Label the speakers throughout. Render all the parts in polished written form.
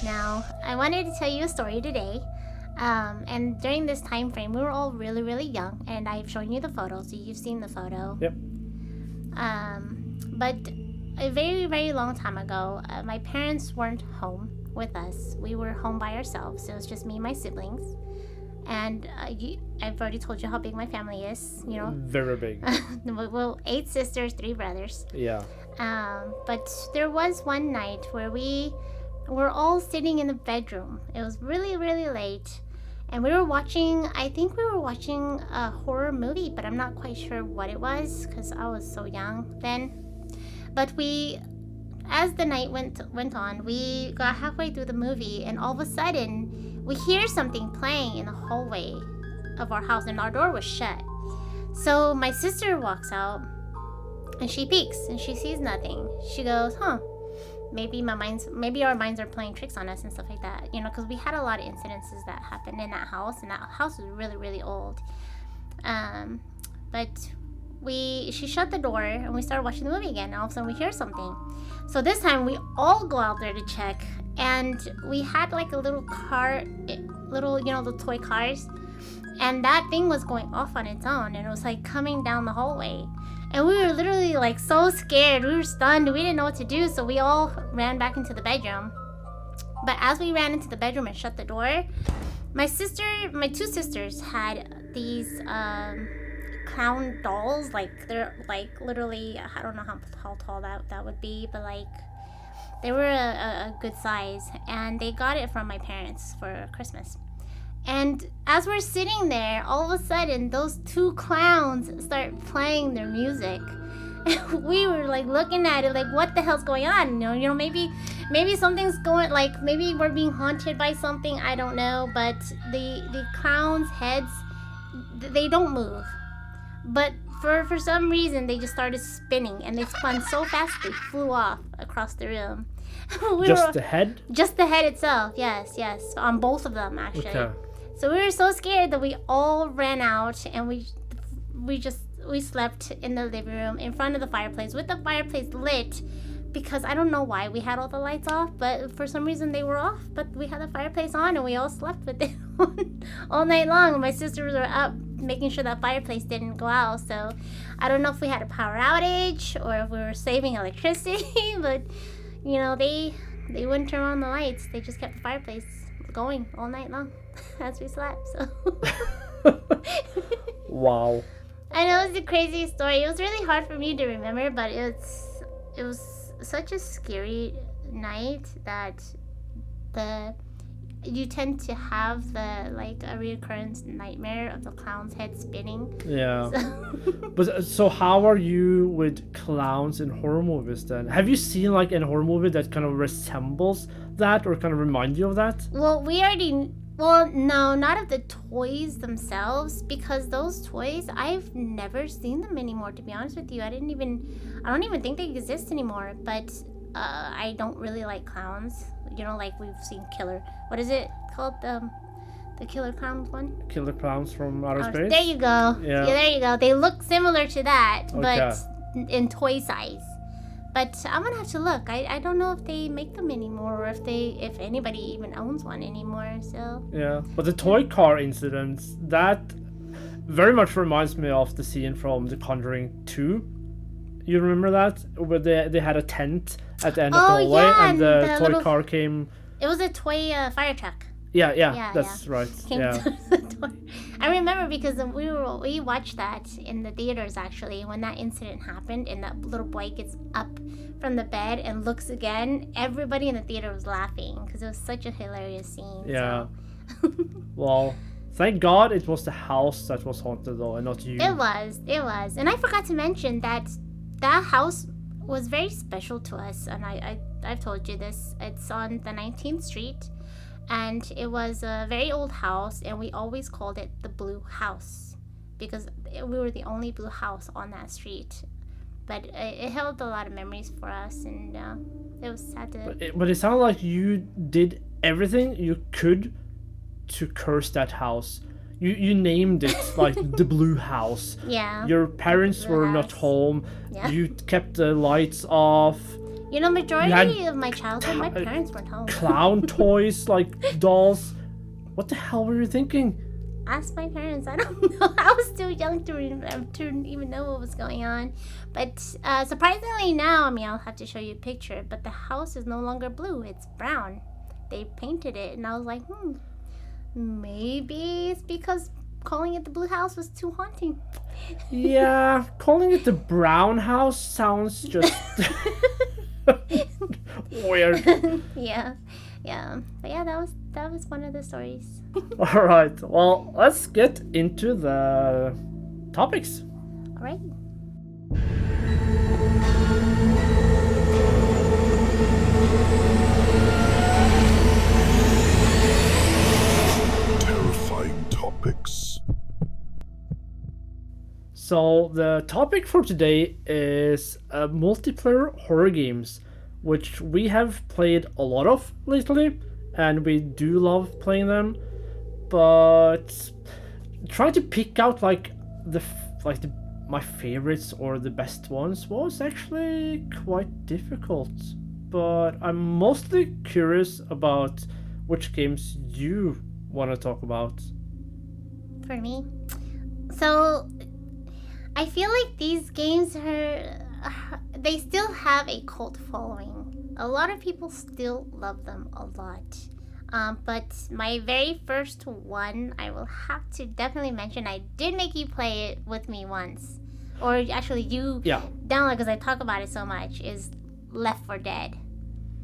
Speaker 1: Now, I wanted to tell you a story today. And during this time frame, we were all really, really young, and I've shown you the photo, so you've seen the photo.
Speaker 2: Yep.
Speaker 1: But a very, very long time ago, my parents weren't home with us. We were home by ourselves. It was just me and my siblings. And I've already told you how big my family is, you know.
Speaker 2: Very big.
Speaker 1: Well, 8 sisters, 3 brothers.
Speaker 2: Yeah.
Speaker 1: But there was one night where we were all sitting in the bedroom. It was really, really late. And we were watching, I think we were watching a horror movie, but I'm not quite sure what it was because I was so young then. But as the night went on, we got halfway through the movie, and all of a sudden, we hear something playing in the hallway of our house, and our door was shut. So my sister walks out, and she peeks, and she sees nothing. She goes, maybe our minds are playing tricks on us and stuff like that, you know, because we had a lot of incidences that happened in that house, and that house was really, really old. But she shut the door, and we started watching the movie again, and all of a sudden we hear something. So this time we all go out there to check, and we had like a little car, the toy cars, and that thing was going off on its own, and it was like coming down the hallway. And we were literally like so scared. We were stunned. We didn't know what to do. So we all ran back into the bedroom. But as we ran into the bedroom and shut the door, my 2 sisters had these clown dolls. Like they're like literally, I don't know how tall that would be, but like they were a good size. And they got it from my parents for Christmas. And as we're sitting there, all of a sudden, those 2 clowns start playing their music. And we were like looking at it like, what the hell's going on? You know, maybe something's going, like maybe we're being haunted by something. I don't know. But the clowns' heads, they don't move. But for some reason, they just started spinning, and they spun so fast they flew off across the room.
Speaker 2: The head?
Speaker 1: Just the head itself. Yes, on both of them actually.
Speaker 2: Okay.
Speaker 1: So we were so scared that we all ran out, and we slept in the living room in front of the fireplace with the fireplace lit, because I don't know why we had all the lights off, but for some reason they were off, but we had the fireplace on, and we all slept with it all night long. My sisters were up making sure that fireplace didn't go out. So I don't know if we had a power outage or if we were saving electricity, but you know, they wouldn't turn on the lights. They just kept the fireplace going all night long as we slept. So
Speaker 2: Wow.
Speaker 1: I know it's a crazy story. It was really hard for me to remember, but it was such a scary night that you tend to have a reoccurrence nightmare of the clown's head spinning.
Speaker 2: Yeah. So how are you with clowns in horror movies then? Have you seen like a horror movie that kind of resembles that or kind of remind you of that?
Speaker 1: Well, no, not of the toys themselves, because those toys, I've never seen them anymore, to be honest with you. I don't even think they exist anymore, but I don't really like clowns. You know, like we've seen what is it called? The Killer Clowns one?
Speaker 2: Killer Clowns from Outer Space?
Speaker 1: There you go.
Speaker 2: Yeah,
Speaker 1: there you go. They look similar to that,
Speaker 2: Okay.
Speaker 1: but in toy size. But I'm gonna have to look. I don't know if they make them anymore, or if anybody even owns one anymore. So
Speaker 2: yeah, but the toy car incident, that very much reminds me of the scene from The Conjuring 2. You remember that, where they had a tent at the end of the hallway, and the toy car came.
Speaker 1: It was a toy fire truck.
Speaker 2: Yeah, that's right. Yeah.
Speaker 1: I remember because we watched that in the theaters actually when that incident happened, and that little boy gets up from the bed and looks again. Everybody in the theater was laughing because it was such a hilarious scene.
Speaker 2: Yeah.
Speaker 1: So.
Speaker 2: Well, thank God it was the house that was haunted though, and not you.
Speaker 1: It was, and I forgot to mention that house was very special to us, and I I've told you this. It's on the 19th Street, and it was a very old house, and we always called it the Blue House because we were the only blue house on that street. But it held a lot of memories for us, and it was sad to...
Speaker 2: But it sounded like you did everything you could to curse that house. You named it like the Blue House.
Speaker 1: Yeah.
Speaker 2: Your parents were not home.
Speaker 1: Yeah.
Speaker 2: You kept the lights off.
Speaker 1: You know, majority of my childhood, my parents weren't home.
Speaker 2: Clown toys, like dolls. What the hell were you thinking?
Speaker 1: Ask my parents. I don't know. I was too young to even know what was going on. But surprisingly now, I mean, I'll have to show you a picture, but the house is no longer blue. It's brown. They painted it, and I was like, maybe it's because calling it the Blue House was too haunting.
Speaker 2: Yeah, calling it the Brown House sounds just weird.
Speaker 1: Yeah. But yeah, that was one of the stories.
Speaker 2: All right. Well, let's get into the topics.
Speaker 1: All right.
Speaker 3: Terrifying topics.
Speaker 2: So the topic for today is multiplayer horror games, which we have played a lot of lately, and we do love playing them. But trying to pick out my favorites or the best ones was actually quite difficult. But I'm mostly curious about which games you want to talk about.
Speaker 1: For me, so I feel like these games they still have a cult following. A lot of people still love them a lot. But my very first one, I will have to definitely mention, I did make you play it with me once. Or actually you download, because I talk about it so much, is Left 4 Dead.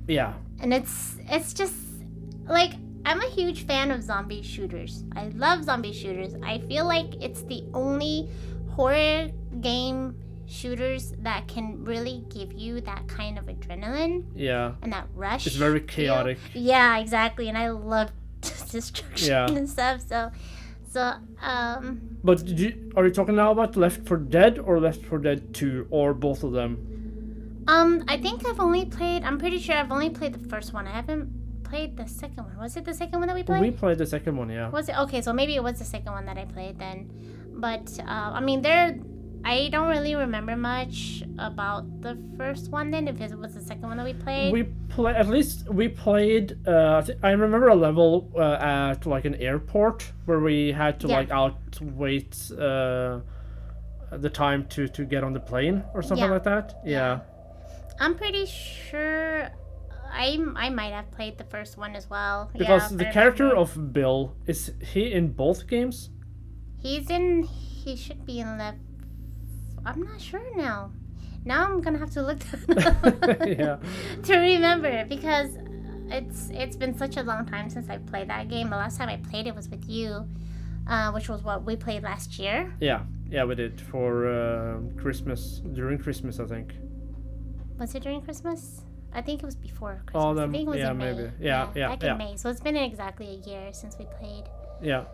Speaker 2: Yeah.
Speaker 1: And it's just, like, I'm a huge fan of zombie shooters. I love zombie shooters. I feel like it's the only horror game shooters that can really give you that kind of adrenaline.
Speaker 2: Yeah.
Speaker 1: And that rush.
Speaker 2: It's very chaotic.
Speaker 1: Yeah, exactly. And I love destruction and stuff. So
Speaker 2: But are you talking now about Left 4 Dead or Left 4 Dead 2 or both of them?
Speaker 1: I think I'm pretty sure I've only played the first one. I haven't played the second one. Was it the second one that we played?
Speaker 2: We played the second one, yeah.
Speaker 1: Was it? Okay, so maybe it was the second one that I played then. But, I mean, I don't really remember much about the first one then, if it was the second one that we played.
Speaker 2: We played, I remember a level at, like, an airport where we had to, like, outwait the time to get on the plane or something like that. Yeah.
Speaker 1: I'm pretty sure I might have played the first one as well.
Speaker 2: Because the character of Bill, is he in both games?
Speaker 1: He should be in Left. I'm not sure now. Now I'm gonna have to look to remember, because it's been such a long time since I played that game. The last time I played it was with you, which was what we played last year.
Speaker 2: Yeah, we did for Christmas, during Christmas, I think.
Speaker 1: Was it during Christmas? I think it was before Christmas.
Speaker 2: Oh, then,
Speaker 1: I think it was in May.
Speaker 2: Maybe. Yeah.
Speaker 1: Back in May. So it's been exactly a year since we played.
Speaker 2: Yeah.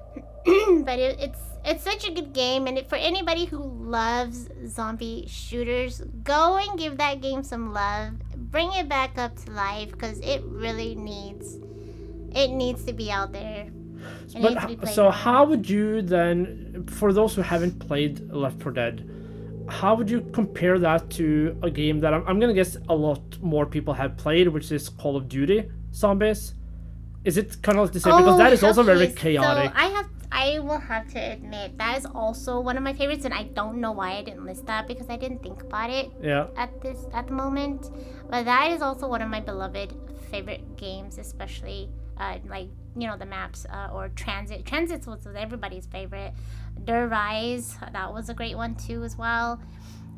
Speaker 1: But it's such a good game, and for anybody who loves zombie shooters, go and give that game some love. Bring it back up to life, because it really needs to be out there.
Speaker 2: But so how would you then, for those who haven't played Left 4 Dead, how would you compare that to a game that I'm gonna guess a lot more people have played, which is Call of Duty Zombies? Is it kind of like the same? Because that is also very chaotic.
Speaker 1: So I will have to admit that is also one of my favorites, and I don't know why I didn't list that, because I didn't think about it at the moment. But that is also one of my beloved favorite games, especially like, you know, the maps or Transit. Transit was everybody's favorite. Der Rise, that was a great one too as well.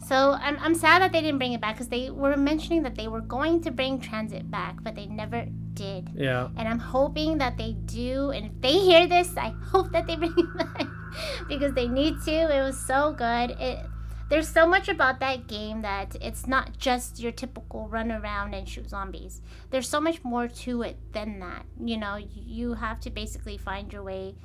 Speaker 1: So I'm sad that they didn't bring it back, because they were mentioning that they were going to bring Transit back, but they never did.
Speaker 2: Yeah.
Speaker 1: And I'm hoping that they do, and if they hear this, I hope that they bring it back, because they need to. It was so good. there's so much about that game that it's not just your typical run around and shoot zombies. There's so much more to it than that. You know, you have to basically find your way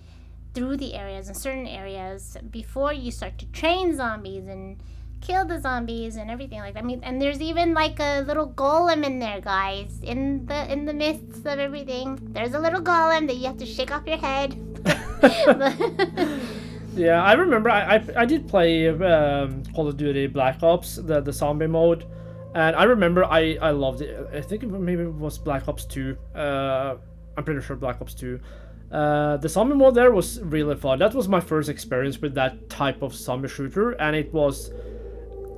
Speaker 1: through the areas and certain areas before you start to train zombies and kill the zombies and everything like that. I mean, and there's even like a little golem in there, guys. In the midst of everything, there's a little golem that you have to shake off your head.
Speaker 2: Yeah, I remember I did play Call of Duty Black Ops, the zombie mode, and I remember I loved it. I think maybe it was Black Ops 2. I'm pretty sure Black Ops 2. The zombie mode there was really fun. That was my first experience with that type of zombie shooter, and it was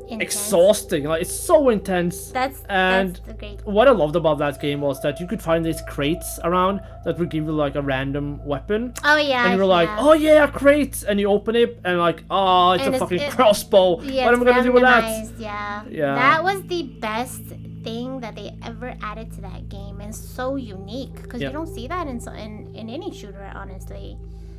Speaker 2: exhausting. Like, it's so intense. That's the great. What I loved about that game was that you could find these crates around that would give you like a random weapon.
Speaker 1: Oh yeah.
Speaker 2: And you were like, oh yeah, a crate, and you open it and like, oh, it's a fucking crossbow. Yeah, what am I gonna do with that?
Speaker 1: Yeah. That was the best thing that they ever added to that game, and so unique because you don't see that in any shooter, honestly.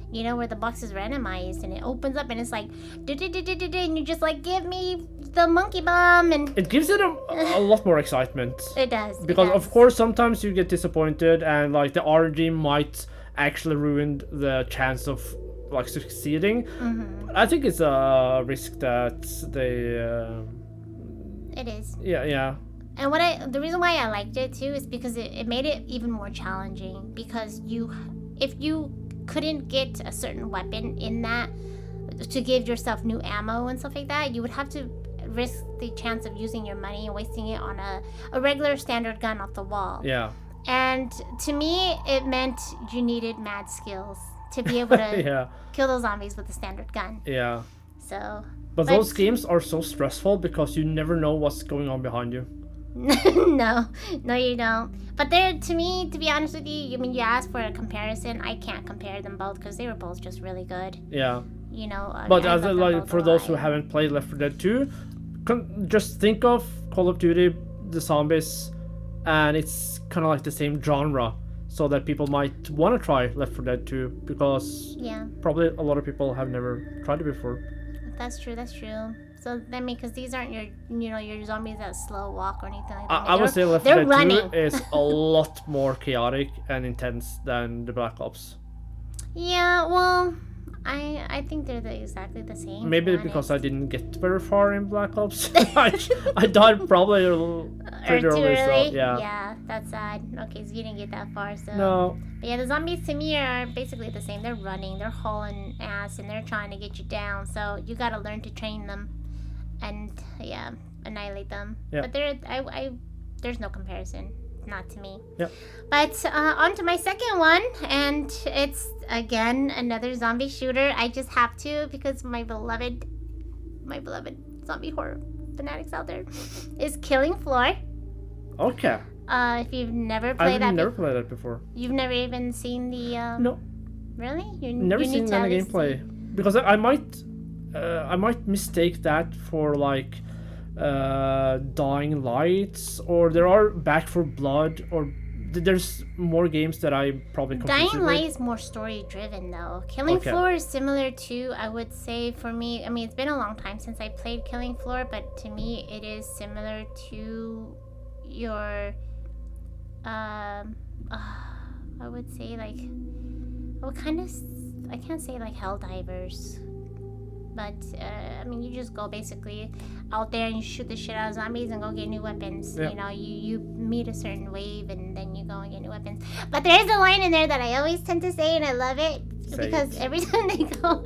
Speaker 1: You know, where the box is randomized and it opens up and it's like, and you just like, give me the monkey bomb, and
Speaker 2: it gives it a lot more excitement.
Speaker 1: It does.
Speaker 2: Because of course sometimes you get disappointed and like the RNG might actually ruin the chance of like succeeding. Mm-hmm. I think it's a risk that they.
Speaker 1: It is.
Speaker 2: Yeah.
Speaker 1: And the reason why I liked it too is because it made it even more challenging, because if you couldn't get a certain weapon in that to give yourself new ammo and stuff like that, you would have to risk the chance of using your money and wasting it on a regular standard gun off the wall.
Speaker 2: Yeah.
Speaker 1: And to me, it meant you needed mad skills to be able to kill those zombies with a standard gun.
Speaker 2: Yeah.
Speaker 1: So.
Speaker 2: But those games are so stressful because you never know what's going on behind you.
Speaker 1: No, you don't. But to me, to be honest with you, I mean, you asked for a comparison. I can't compare them both because they were both just really good.
Speaker 2: Yeah.
Speaker 1: You know.
Speaker 2: But like for those who haven't played Left 4 Dead 2, just think of Call of Duty, the zombies, and it's kind of like the same genre, so that people might want to try Left 4 Dead 2 because probably a lot of people have never tried it before.
Speaker 1: That's true. So I mean, because these aren't your zombies that slow walk or anything like that.
Speaker 2: I would say Left 4 Dead 2 is a lot more chaotic and intense than the Black Ops.
Speaker 1: Yeah, well, I think they're exactly the same.
Speaker 2: Maybe because I didn't get very far in Black Ops. I died probably pretty early. So,
Speaker 1: yeah, that's sad. Okay, so you didn't get that far. So
Speaker 2: no.
Speaker 1: But yeah, the zombies to me are basically the same. They're running, they're hauling ass, and they're trying to get you down. So you gotta learn to train them, and annihilate them. Yeah. But there's no comparison. Not to me.
Speaker 2: Yep.
Speaker 1: But on to my second one, and it's again another zombie shooter. I just have to because my beloved zombie horror fanatics out there is Killing Floor.
Speaker 2: Okay.
Speaker 1: If you've never played
Speaker 2: I've never played that before.
Speaker 1: You've never even seen the.
Speaker 2: No.
Speaker 1: Really?
Speaker 2: Never seen any gameplay because I might mistake that for like. Dying Lights, or there are Back 4 Blood, or there's more games that I probably
Speaker 1: Dying Light is more story driven though. Killing Floor is similar to, I would say, for me, I mean, it's been a long time since I played Killing Floor, but to me it is similar to your I would say like I can't say like Helldivers. But, I mean, you just go basically out there and you shoot the shit out of zombies and go get new weapons. Yeah. You know, you meet a certain wave and then you go and get new weapons. But there is a line in there that I always tend to say, and I love it. Because every time you go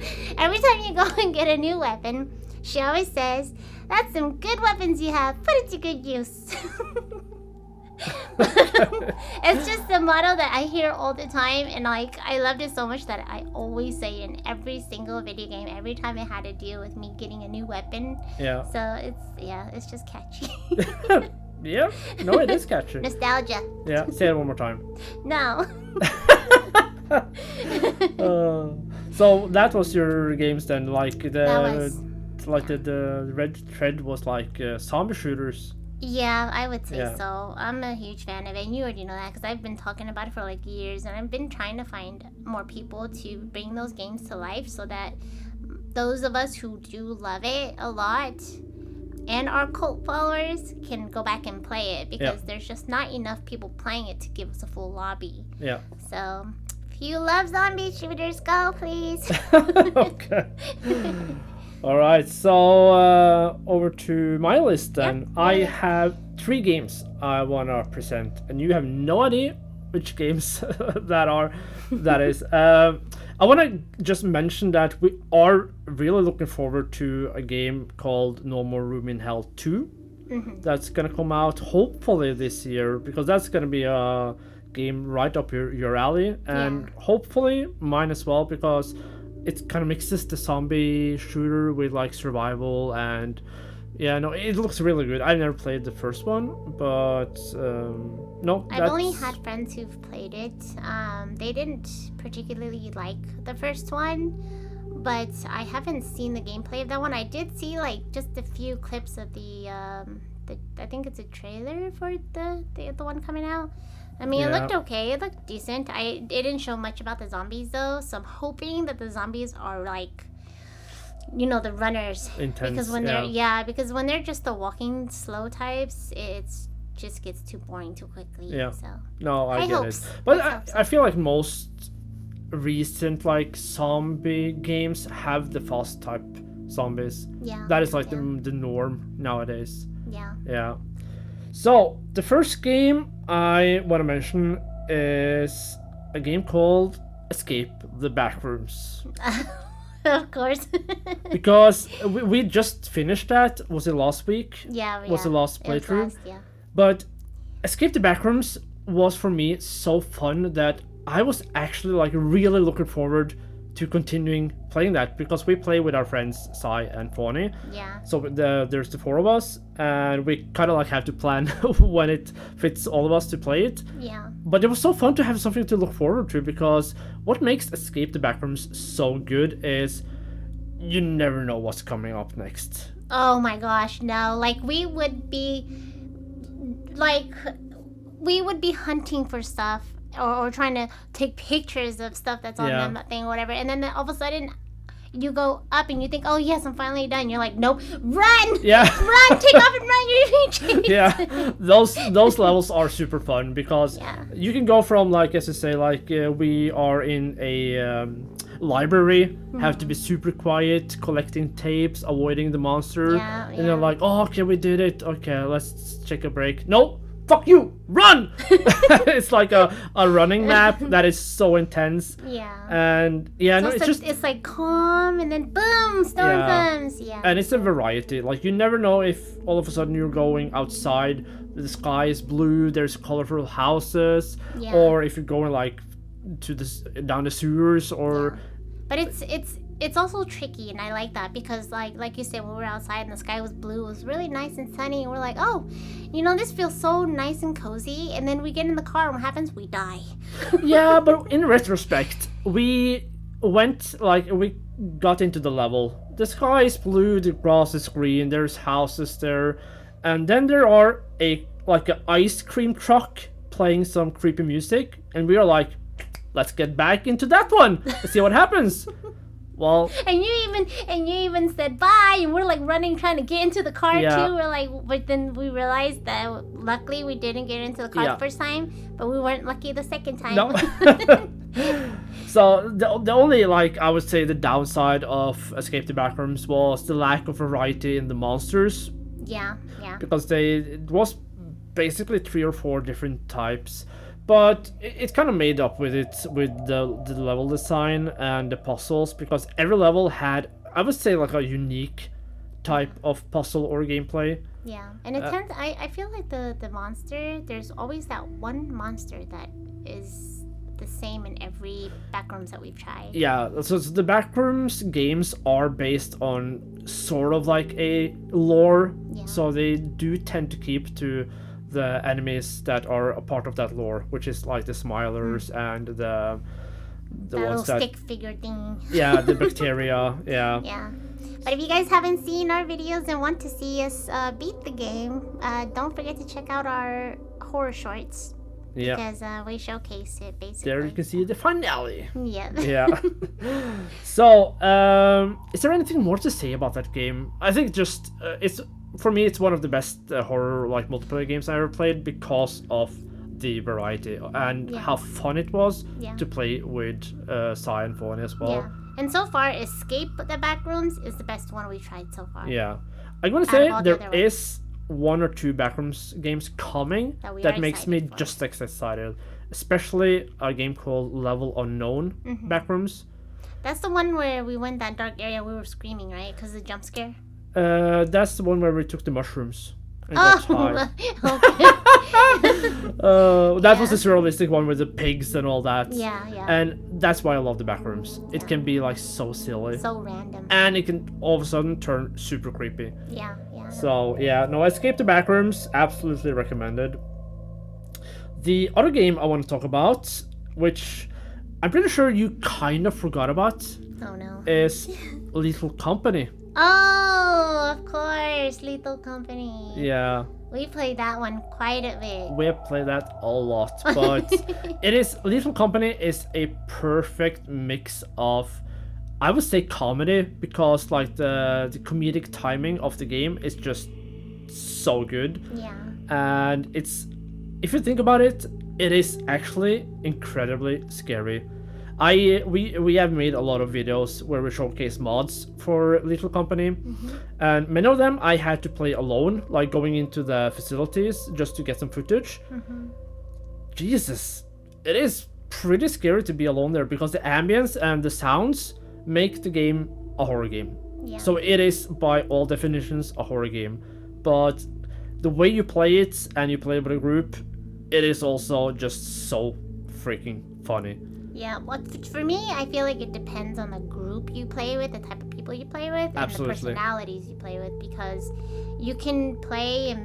Speaker 1: and get a new weapon, she always says, "That's some good weapons you have. Put it to good use." It's just the motto that I hear all the time, and like I loved it so much that I always say in every single video game, every time it had to deal with me getting a new weapon. Yeah. So it's just catchy.
Speaker 2: Yeah. No, it is catchy.
Speaker 1: Nostalgia.
Speaker 2: Yeah. Say it one more time.
Speaker 1: No.
Speaker 2: So that was your games then, like the red thread was like zombie shooters.
Speaker 1: Yeah, I would say so. I'm a huge fan of it, and you already know that because I've been talking about it for like years, and I've been trying to find more people to bring those games to life so that those of us who do love it a lot and our cult followers can go back and play it because there's just not enough people playing it to give us a full lobby.
Speaker 2: Yeah.
Speaker 1: So if you love zombie shooters, go please.
Speaker 2: Okay. All right, so over to my list then.
Speaker 1: Yep.
Speaker 2: I have 3 games I want to present, and you have no idea which games that is. I want to just mention that we are really looking forward to a game called No More Room in Hell 2. That's going to come out hopefully this year, because that's going to be a game right up your alley, and hopefully mine as well, because it kind of mixes the zombie shooter with like survival, and it looks really good. I've never played the first one, but no.
Speaker 1: I've only had friends who've played it. They didn't particularly like the first one, but I haven't seen the gameplay of that one. I did see like just a few clips of the I think it's a trailer for the one coming out. I mean, it looked okay. It looked decent. It didn't show much about the zombies though, so I'm hoping that the zombies are like, the runners.
Speaker 2: Intense,
Speaker 1: because when they're just the walking slow types, it's just gets too boring too quickly. Yeah. So
Speaker 2: no, I get it. But I feel like most recent like zombie games have the fast type zombies. Yeah. That is like the norm nowadays.
Speaker 1: Yeah.
Speaker 2: Yeah. So the first game I want to mention is a game called Escape the Backrooms.
Speaker 1: Of course.
Speaker 2: Because we just finished that. Was it last week?
Speaker 1: Yeah.
Speaker 2: Was the last playthrough?
Speaker 1: Yeah.
Speaker 2: But Escape the Backrooms was for me so fun that I was actually like really looking forward to continuing playing that, because we play with our friends Sai and Fawny.
Speaker 1: Yeah.
Speaker 2: So there's the 4 of us, and we kind of like have to plan when it fits all of us to play it.
Speaker 1: Yeah.
Speaker 2: But it was so fun to have something to look forward to, because what makes Escape the Backrooms so good is you never know what's coming up next.
Speaker 1: Oh my gosh, no. We would be hunting for stuff or trying to take pictures of stuff that's on that thing or whatever, and then all of a sudden you go up and you think, oh yes, I'm finally done. You're like, nope, run!
Speaker 2: Yeah.
Speaker 1: Run, take off and run, you're chased.
Speaker 2: Yeah, those levels are super fun, because you can go from, like, as you say, like we are in a library, have to be super quiet, collecting tapes, avoiding the monster, and they're like, oh, okay, we did it, okay, let's take a break. No, fuck you, run! It's like a running map that is so intense.
Speaker 1: Yeah.
Speaker 2: And
Speaker 1: it's like calm, and then boom, storm comes. Yeah.
Speaker 2: And it's a variety. Like, you never know if all of a sudden you're going outside, the sky is blue, there's colorful houses, or if you're going like to down the sewers, or.
Speaker 1: But it's also tricky, and I like that, because like you said, when we were outside and the sky was blue, it was really nice and sunny, and we're like, oh, this feels so nice and cozy, and then we get in the car, and what happens? We die.
Speaker 2: Yeah, but in retrospect, we got into the level. The sky is blue, the grass is green, there's houses there, and then there are an ice cream truck playing some creepy music, and we are like, let's get back into that one. Let's see what happens. Well,
Speaker 1: and you even said bye, and we're like running, trying to get into the car too. We're like, but then we realized that luckily we didn't get into the car the first time, but we weren't lucky the second time.
Speaker 2: No. So the only, I would say, the downside of Escape the Backrooms was the lack of variety in the monsters.
Speaker 1: Yeah.
Speaker 2: Because it was basically 3 or 4 different types. But it kind of made up with the level design and the puzzles, because every level had, I would say, like a unique type of puzzle or gameplay.
Speaker 1: Yeah, and it tends. I feel like the monster. There's always that one monster that is the same in every Backrooms that we've tried.
Speaker 2: Yeah, so the Backrooms games are based on sort of like a lore, so they do tend to keep to the enemies that are a part of that lore, which is like the Smilers and the ones that
Speaker 1: stick figure thing.
Speaker 2: Yeah, the bacteria.
Speaker 1: Yeah. But if you guys haven't seen our videos and want to see us beat the game, don't forget to check out our horror shorts.
Speaker 2: Yeah.
Speaker 1: Because we showcased it basically.
Speaker 2: There you can see the finale.
Speaker 1: Yeah.
Speaker 2: Yeah. So, is there anything more to say about that game? I think just it's for me, it's one of the best horror like multiplayer games I ever played because of the variety and how fun it was to play with Sai and Fawn as well.
Speaker 1: Yeah. And so far, Escape the Backrooms is the best one we've tried so far.
Speaker 2: Yeah. I'm gonna say there is one or two Backrooms games coming that makes me just as excited. Especially a game called Level Unknown Backrooms.
Speaker 1: That's the one where we went that dark area, we were screaming, right? Because of the jump scare?
Speaker 2: That's the one where we took the mushrooms. And got high. That was the surrealistic one with the pigs and all that.
Speaker 1: Yeah, yeah.
Speaker 2: And that's why I love the Backrooms. It can be like so silly.
Speaker 1: So random.
Speaker 2: And it can all of a sudden turn super creepy.
Speaker 1: Yeah, yeah.
Speaker 2: So, yeah, no, Escape the Backrooms, absolutely recommended. The other game I want to talk about, which I'm pretty sure you kind of forgot about,
Speaker 1: Oh no.
Speaker 2: is Lethal Company.
Speaker 1: Oh, of course, Lethal Company.
Speaker 2: Yeah.
Speaker 1: We played that one quite a bit.
Speaker 2: We have played that a lot, but Lethal Company is a perfect mix of, I would say, comedy, because like the comedic timing of the game is just so good.
Speaker 1: Yeah.
Speaker 2: And if you think about it, it is actually incredibly scary. We have made a lot of videos where we showcase mods for Lethal Company, and many of them I had to play alone, like going into the facilities just to get some footage. Jesus, it is pretty scary to be alone there because the ambience and the sounds make the game a horror game.
Speaker 1: Yeah.
Speaker 2: So it is by all definitions a horror game, but the way you play it and you play with a group, it is also just so freaking funny.
Speaker 1: Yeah, well, for me, I feel like it depends on the group you play with, the type of people you play with, and
Speaker 2: Absolutely.
Speaker 1: the personalities you play with, because you can play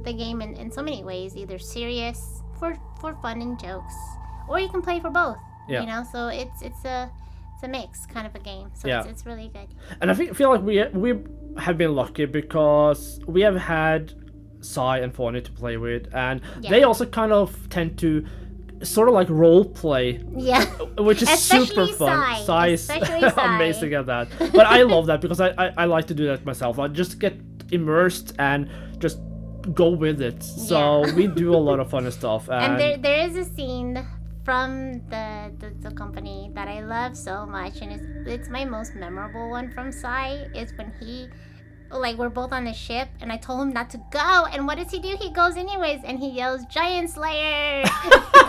Speaker 1: the game in so many ways, either serious, for fun and jokes, or you can play for both,
Speaker 2: Yeah.
Speaker 1: you know, so it's a mix kind of a game, so
Speaker 2: Yeah.
Speaker 1: it's really good.
Speaker 2: And I feel like we have been lucky because we have had Sai and Fawny to play with, and they also kind of tend to sort of like role play,
Speaker 1: Yeah.
Speaker 2: which is super
Speaker 1: Especially
Speaker 2: fun.
Speaker 1: Sai.
Speaker 2: Is
Speaker 1: Especially Sai.
Speaker 2: amazing at that. But I love that because I like to do that myself. I just get immersed and just go with it. So we do a lot of funny stuff.
Speaker 1: And there is a scene from the company that I love so much, and it's my most memorable one from Sai, is when we're both on a ship and I told him not to go, and what does he do? He goes anyways and he yells Giant Slayer.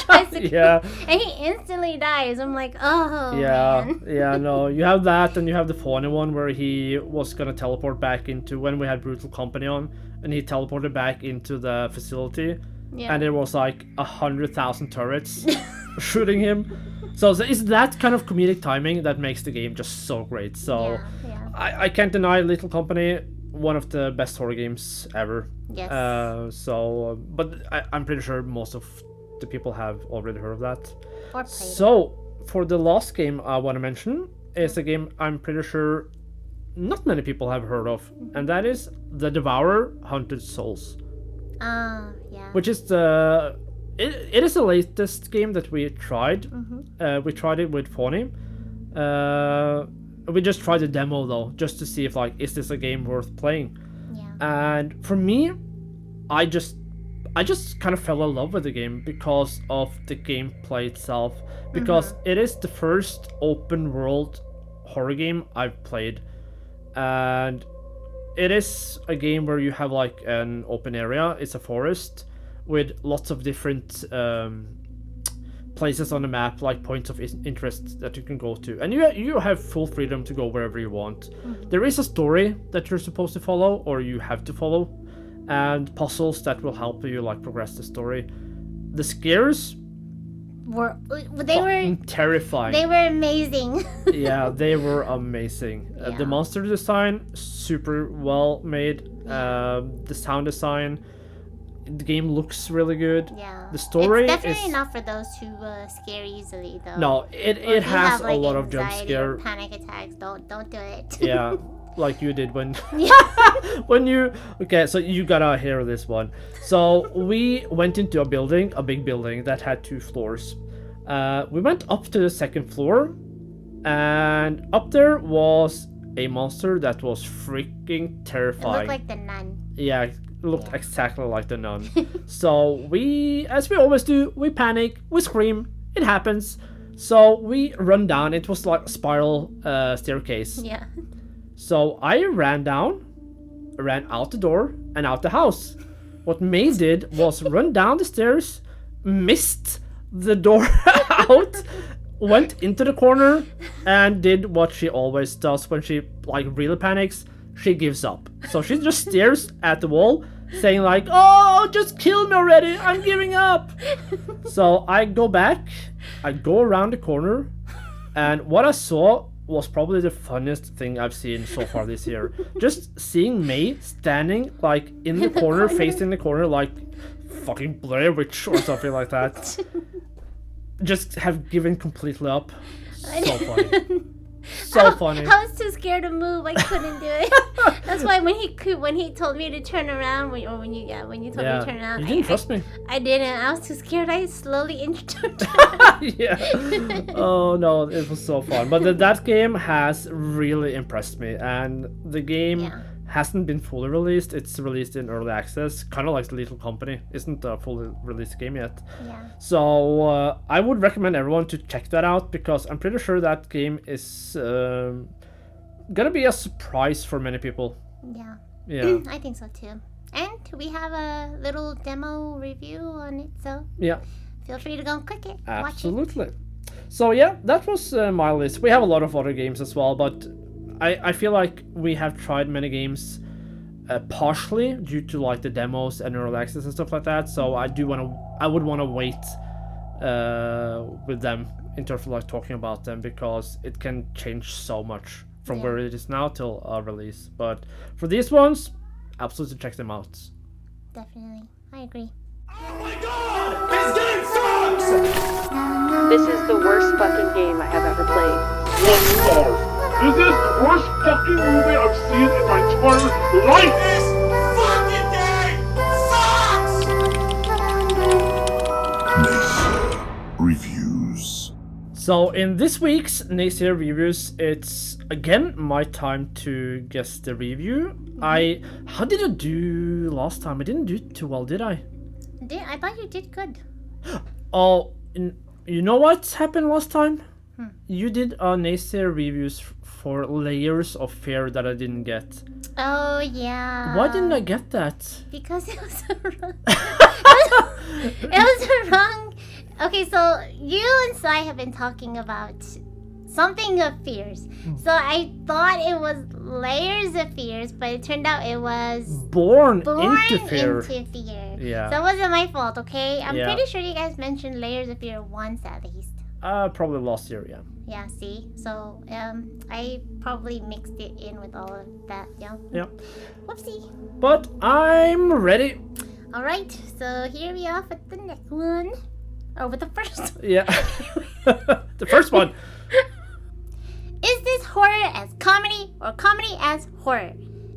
Speaker 1: And he instantly dies. I'm like, oh man.
Speaker 2: Yeah, no, you have that, and you have the funny one where he was gonna teleport back into, when we had Brutal Company on, and he teleported back into the facility, and there was like 100,000 turrets shooting him. So it's that kind of comedic timing that makes the game just so great. So I can't deny Little Company, one of the best horror games ever.
Speaker 1: Yes.
Speaker 2: But I'm pretty sure most of the people have already heard of that.
Speaker 1: Or played
Speaker 2: So for the last game I want to mention is a game I'm pretty sure not many people have heard of, and that is The Devourer Hunted Souls. Which is it is the latest game that we tried. We tried it with Fawny. We just tried the demo though, just to see if is this a game worth playing. And for me, I just kind of fell in love with the game because of the gameplay itself, because it is the first open world horror game I've played, and it is a game where you have an open area. It's a forest with lots of different places on the map, like points of interest that you can go to, and you have full freedom to go wherever you want. There is a story that you're supposed to follow, or you have to follow, and puzzles that will help you progress the story. The scares
Speaker 1: were
Speaker 2: terrifying.
Speaker 1: They were amazing.
Speaker 2: Yeah, they were amazing. The monster design, super well made. The sound design, the game looks really good.
Speaker 1: Yeah.
Speaker 2: The story
Speaker 1: it's definitely
Speaker 2: is
Speaker 1: not for those who scare easily though.
Speaker 2: No, it has a lot of jump
Speaker 1: anxiety
Speaker 2: scare.
Speaker 1: or panic attacks. Don't do it.
Speaker 2: Yeah. like you did when
Speaker 1: Yeah.
Speaker 2: when you. Okay, so you gotta hear this one. So we went into a building, a big building that had 2 floors. We went up to the 2nd floor, and up there was a monster that was freaking
Speaker 1: It
Speaker 2: terrifying.
Speaker 1: looked like the nun.
Speaker 2: Yeah, it looked exactly like the nun. So we, as we always do, we panic, we scream, it happens. So we run down. It was like a spiral staircase.
Speaker 1: Yeah.
Speaker 2: So I ran down, ran out the door, and out the house. What May did was run down the stairs, missed the door out, went into the corner, and did what she always does when she like really panics. She gives up. So she just stares at the wall, saying like, "Oh, just kill me already! I'm giving up." So I go back, I go around the corner, and what I saw was probably the funniest thing I've seen so far this year. Just seeing May standing like in the corner, facing the corner, like fucking Blair Witch or something like that. Just have given completely up. So funny. So funny.
Speaker 1: I was too scared to move. I couldn't do it. That's why when he told me to turn around, when you told me to turn around,
Speaker 2: You didn't trust me.
Speaker 1: I didn't. I was too scared. I slowly inched her.
Speaker 2: Yeah. Oh no, it was so fun. But that game has really impressed me, and the game
Speaker 1: Yeah.
Speaker 2: hasn't been fully released. It's released in early access, kind of like the Little Company. Isn't a fully released game yet.
Speaker 1: Yeah.
Speaker 2: So I would recommend everyone to check that out, because I'm pretty sure that game is gonna be a surprise for many people.
Speaker 1: Yeah.
Speaker 2: Yeah.
Speaker 1: I think so too. And we have a little demo review on it, so
Speaker 2: Yeah.
Speaker 1: feel free to go and click it. Watch it.
Speaker 2: Absolutely. So yeah, that was my list. We have a lot of other games as well, but I feel like we have tried many games partially due to like the demos and early access and stuff like that. So I would want to wait with them in terms of like talking about them, because it can change so much from
Speaker 1: Yeah.
Speaker 2: where it is now till release. But for these ones, absolutely check them out.
Speaker 1: Definitely. I agree.
Speaker 4: Oh my god! This game sucks!
Speaker 5: This is the worst fucking game I have ever played.
Speaker 3: This is the worst fucking movie I've seen in my entire life!
Speaker 4: This fucking game sucks!
Speaker 3: Naysayer Reviews.
Speaker 2: So in this week's Naysayer Reviews, it's again my time to guess the review. How did I do last time? I didn't do too well, did I?
Speaker 1: I thought you did good.
Speaker 2: Oh, you know what happened last time? You did a Naysayer Reviews for Layers of Fear that I didn't get.
Speaker 1: Oh yeah.
Speaker 2: Why didn't I get that?
Speaker 1: Because it was wrong. It was wrong. Okay, so you and Sai have been talking about something of fears. So I thought it was Layers of Fears, but it turned out it was
Speaker 2: Born
Speaker 1: Born
Speaker 2: into Fear.
Speaker 1: into Fear.
Speaker 2: Yeah.
Speaker 1: So it wasn't my fault, okay? I'm
Speaker 2: Yeah.
Speaker 1: pretty sure you guys mentioned Layers of Fear once at least.
Speaker 2: Probably last year, yeah.
Speaker 1: Yeah, see? So I probably mixed it in with all of that, yeah.
Speaker 2: Yeah.
Speaker 1: Whoopsie.
Speaker 2: But I'm ready.
Speaker 1: Alright, so here we are with the next one. Or with the first one.
Speaker 2: Yeah. The first one.
Speaker 1: Is this horror as comedy or comedy as horror?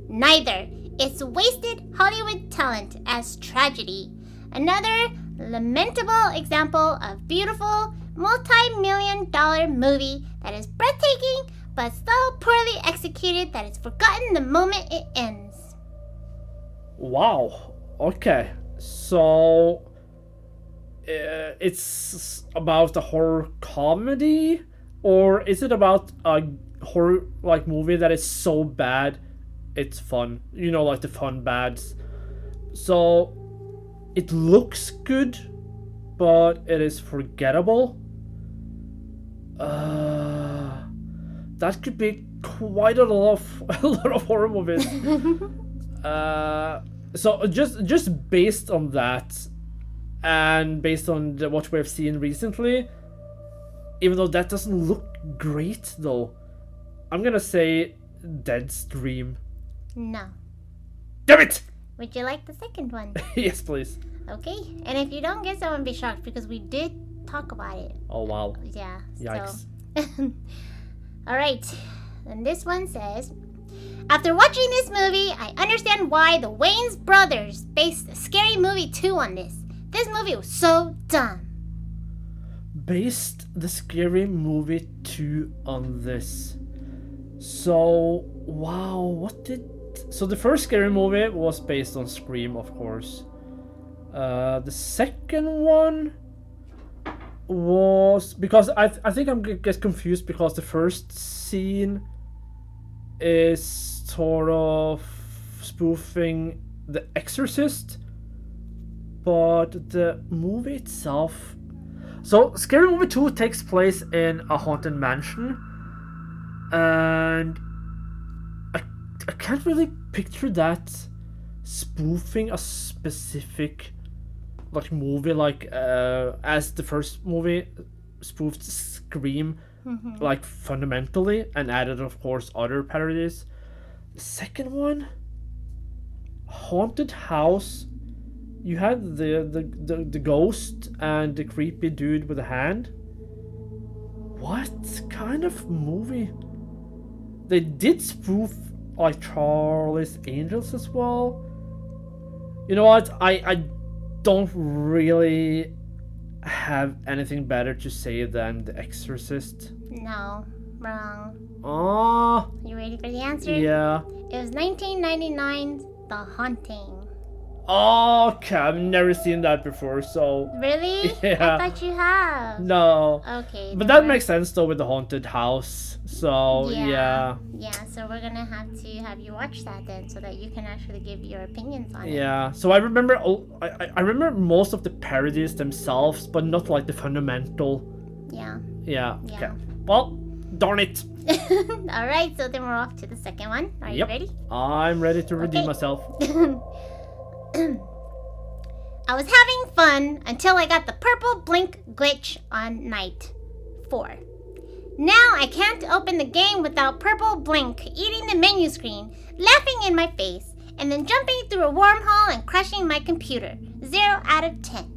Speaker 1: Neither. It's wasted Hollywood talent as tragedy. Another lamentable example of beautiful, multi-million-dollar movie that is breathtaking but so poorly executed that it's forgotten the moment it ends.
Speaker 2: Wow. Okay. So it's about a horror comedy, or is it about a horror like movie that is so bad it's fun? You know, like the fun bads. So it looks good, but it is forgettable. That could be quite a lot of horror movies. So just based on that, and based on what we've seen recently, even though that doesn't look great though, I'm gonna say Dead's Dream.
Speaker 1: No.
Speaker 2: Damn it!
Speaker 1: Would you like the second one?
Speaker 2: Yes, please.
Speaker 1: Okay. And if you don't guess, I won't be shocked because we did talk about it.
Speaker 2: Oh wow.
Speaker 1: Yeah.
Speaker 2: Yikes.
Speaker 1: So. All right. And this one says, After watching this movie, I understand why the Wayans brothers based Scary Movie 2 on this. This movie was so dumb.
Speaker 2: Based the Scary Movie 2 on this. So, wow, So the first Scary Movie was based on Scream, of course. The second one was... Because I think I'm get confused because the first scene is sort of spoofing The Exorcist, but the movie itself... So, Scary Movie 2 takes place in a haunted mansion, and I can't really picture that spoofing a specific like movie, like as the first movie spoofed Scream, like fundamentally, and added, of course, other parodies. The second one, Haunted House, you had the ghost and the creepy dude with a hand. What kind of movie? They did spoof like Charlie's Angels as well. You know what? I don't really have anything better to say than The Exorcist.
Speaker 1: No, wrong.
Speaker 2: Oh.
Speaker 1: You ready for the answer?
Speaker 2: Yeah.
Speaker 1: It was 1999's The Haunting.
Speaker 2: Oh, okay, I've never seen that before, so...
Speaker 1: Really?
Speaker 2: Yeah.
Speaker 1: I thought you have.
Speaker 2: No.
Speaker 1: Okay.
Speaker 2: But
Speaker 1: never
Speaker 2: that makes sense, though, with the haunted house. So, yeah.
Speaker 1: Yeah, so we're gonna have to have you watch that then, so that you can actually give your opinions on it.
Speaker 2: Yeah, so I remember I remember most of the parodies themselves, but not like the fundamental.
Speaker 1: Yeah.
Speaker 2: Yeah.
Speaker 1: Yeah.
Speaker 2: Okay. Well, darn it.
Speaker 1: Alright, so then we're off to the second one. Are you ready?
Speaker 2: I'm ready to redeem
Speaker 1: Okay.
Speaker 2: myself.
Speaker 1: I was having fun until I got the purple blink glitch on night 4. Now I can't open the game without purple blink eating the menu screen, laughing in my face, and then jumping through a wormhole and crushing my computer. 0 out of 10.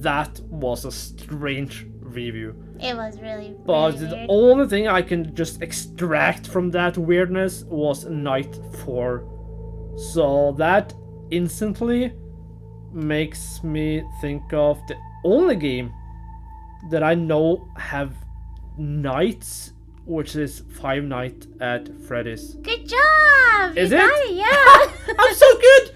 Speaker 2: That was a strange review.
Speaker 1: It was really,
Speaker 2: But
Speaker 1: really
Speaker 2: the
Speaker 1: weird.
Speaker 2: only thing I can just extract from that weirdness was night 4. So that instantly makes me think of the only game that I know have nights, which is Five Nights at Freddy's.
Speaker 1: Good job!
Speaker 2: Is
Speaker 1: You
Speaker 2: it?
Speaker 1: got it, yeah!
Speaker 2: I'm so good!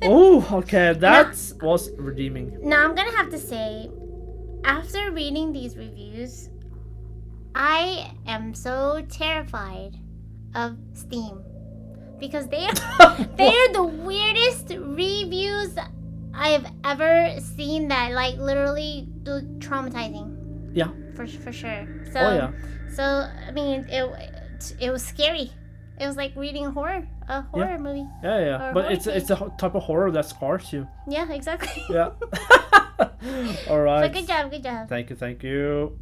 Speaker 2: Oh, okay, that was redeeming.
Speaker 1: Now I'm gonna have to say, after reading these reviews, I am so terrified of Steam. Because they are the weirdest reviews I have ever seen that like literally do traumatizing.
Speaker 2: Yeah.
Speaker 1: For sure. So
Speaker 2: Oh, yeah.
Speaker 1: So I mean it was scary. It was like reading a horror movie.
Speaker 2: Yeah.
Speaker 1: Or
Speaker 2: But
Speaker 1: horror
Speaker 2: it's a type of horror that scars you.
Speaker 1: Yeah, exactly.
Speaker 2: Yeah. All right.
Speaker 1: So good job.
Speaker 2: Thank you.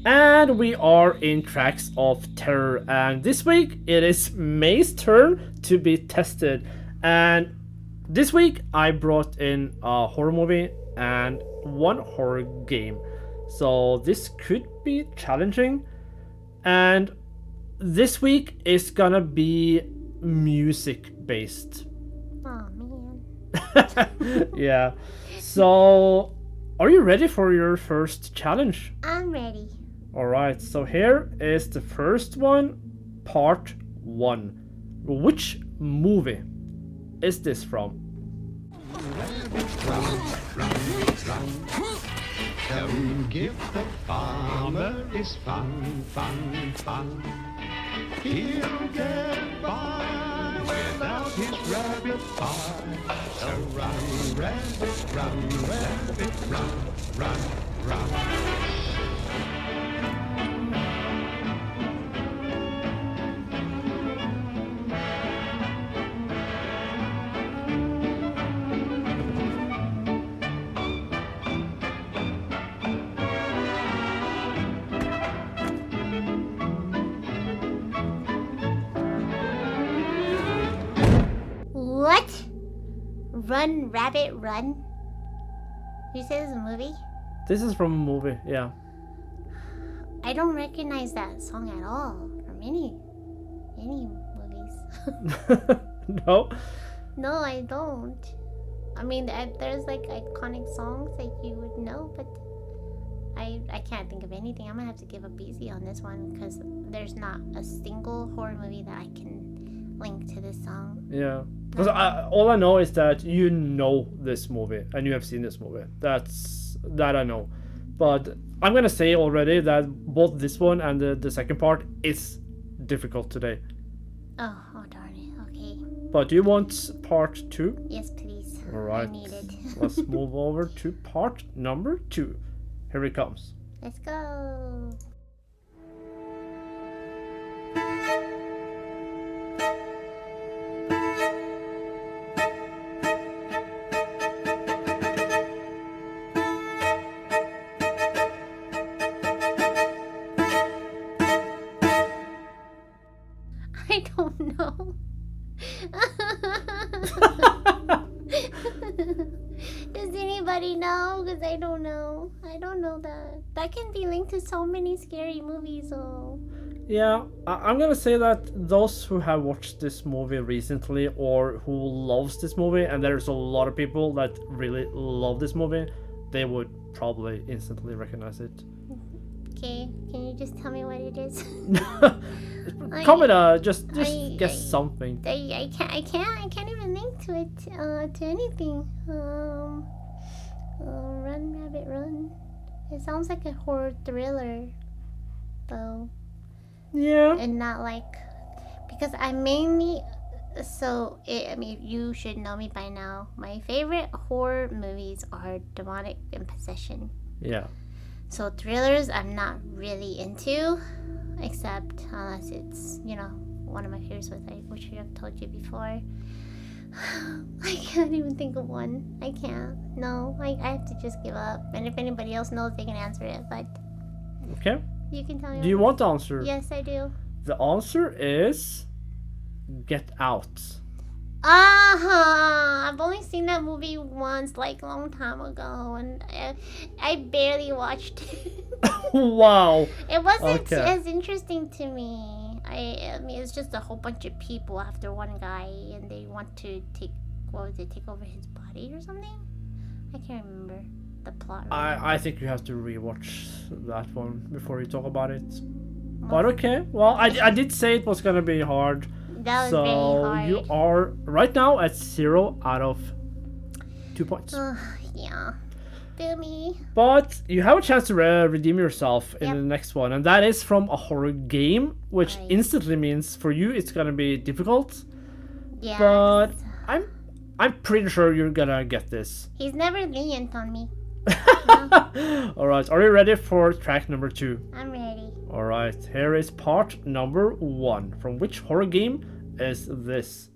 Speaker 2: And we are in Tracks of Terror, and this week it is May's turn to be tested. And this week I brought in a horror movie and one horror game, so this could be challenging. And this week is gonna be music based.
Speaker 1: Oh man.
Speaker 2: Yeah. So, are you ready for your first challenge?
Speaker 1: I'm ready.
Speaker 2: Alright, so here is the first one, part 1. Which movie is this from?
Speaker 6: Come give the farmer is fun. He'll get by without his rabbit pie. So run, rabbit, run.
Speaker 1: Run, Rabbit, Run. You said it's a movie?
Speaker 2: This is from a movie, yeah.
Speaker 1: I don't recognize that song at all from any movies.
Speaker 2: No?
Speaker 1: No, I don't. I mean, there's like iconic songs that you would know, but I can't think of anything. I'm gonna have to give up easy on this one because there's not a single horror movie that I can link to this song.
Speaker 2: Yeah. Because all I know is that you know this movie and you have seen this movie. That I know. But I'm gonna say already that both this one and the second part is difficult today.
Speaker 1: Oh darn it. Okay.
Speaker 2: But do you want part 2?
Speaker 1: Yes, please.
Speaker 2: All right.
Speaker 1: I need it.
Speaker 2: Let's move over to part number 2. Here it comes.
Speaker 1: Let's go. I don't know. Does anybody know? Because I don't know. I don't know that. That can be linked to so many scary movies. Oh.
Speaker 2: Yeah, I'm gonna say that those who have watched this movie recently or who loves this movie, and there's a lot of people that really love this movie, they would probably instantly recognize it.
Speaker 1: Okay, can you just tell me what it is?
Speaker 2: Comment, just guess something.
Speaker 1: I can't even link to it to anything. Run Rabbit Run. It sounds like a horror thriller, though.
Speaker 2: Yeah.
Speaker 1: And not like, because I mainly, I mean, you should know me by now. My favorite horror movies are demonic and possession.
Speaker 2: Yeah.
Speaker 1: So thrillers I'm not really into, except unless it's, one of my favorites, which I have told you before. I can't even think of one. I can't. No, I have to just give up. And if anybody else knows, they can answer it. But
Speaker 2: Okay.
Speaker 1: you can tell me.
Speaker 2: Do you want the answer?
Speaker 1: Yes, I do.
Speaker 2: The answer is Get Out.
Speaker 1: I've only seen that movie once, like a long time ago, and I barely watched it.
Speaker 2: Wow.
Speaker 1: It wasn't
Speaker 2: Okay.
Speaker 1: as interesting to me. I mean, it's just a whole bunch of people after one guy, and they want to take over his body or something? I can't remember the plot.
Speaker 2: I think you have to rewatch that one before you talk about it. But okay. Well, I did say it was gonna be hard.
Speaker 1: That was
Speaker 2: So
Speaker 1: very hard.
Speaker 2: you are right now at 0 out of 2 points.
Speaker 1: Yeah. Feel me.
Speaker 2: But you have a chance to redeem yourself in
Speaker 1: Yep.
Speaker 2: the next one, and that is from a horror game, which
Speaker 1: Right.
Speaker 2: instantly means for you it's gonna be difficult.
Speaker 1: Yeah.
Speaker 2: But I'm pretty sure you're gonna get this.
Speaker 1: He's never lenient on me.
Speaker 2: All right, are you ready for track number 2?
Speaker 1: I'm ready.
Speaker 2: All right, here is part number 1. From which horror game is this?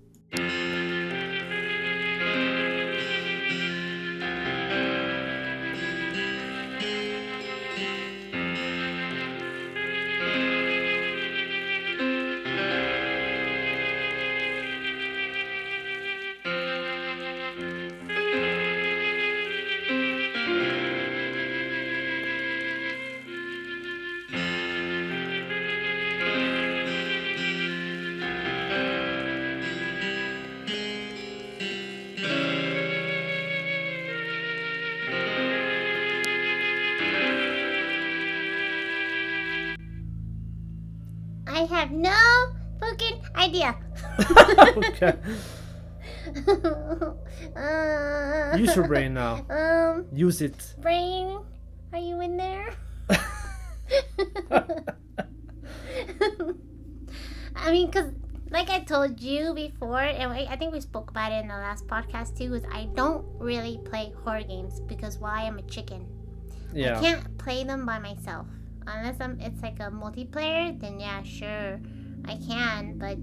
Speaker 1: I have no fucking idea.
Speaker 2: Okay, use your brain now. Use it.
Speaker 1: Brain, are you in there? I mean, because like I told you before, and I think we spoke about it in the last podcast too, is I don't really play horror games because why? I'm a chicken. I
Speaker 2: Yeah.
Speaker 1: can't play them by myself. Unless it's like a multiplayer, then yeah, sure, I can. But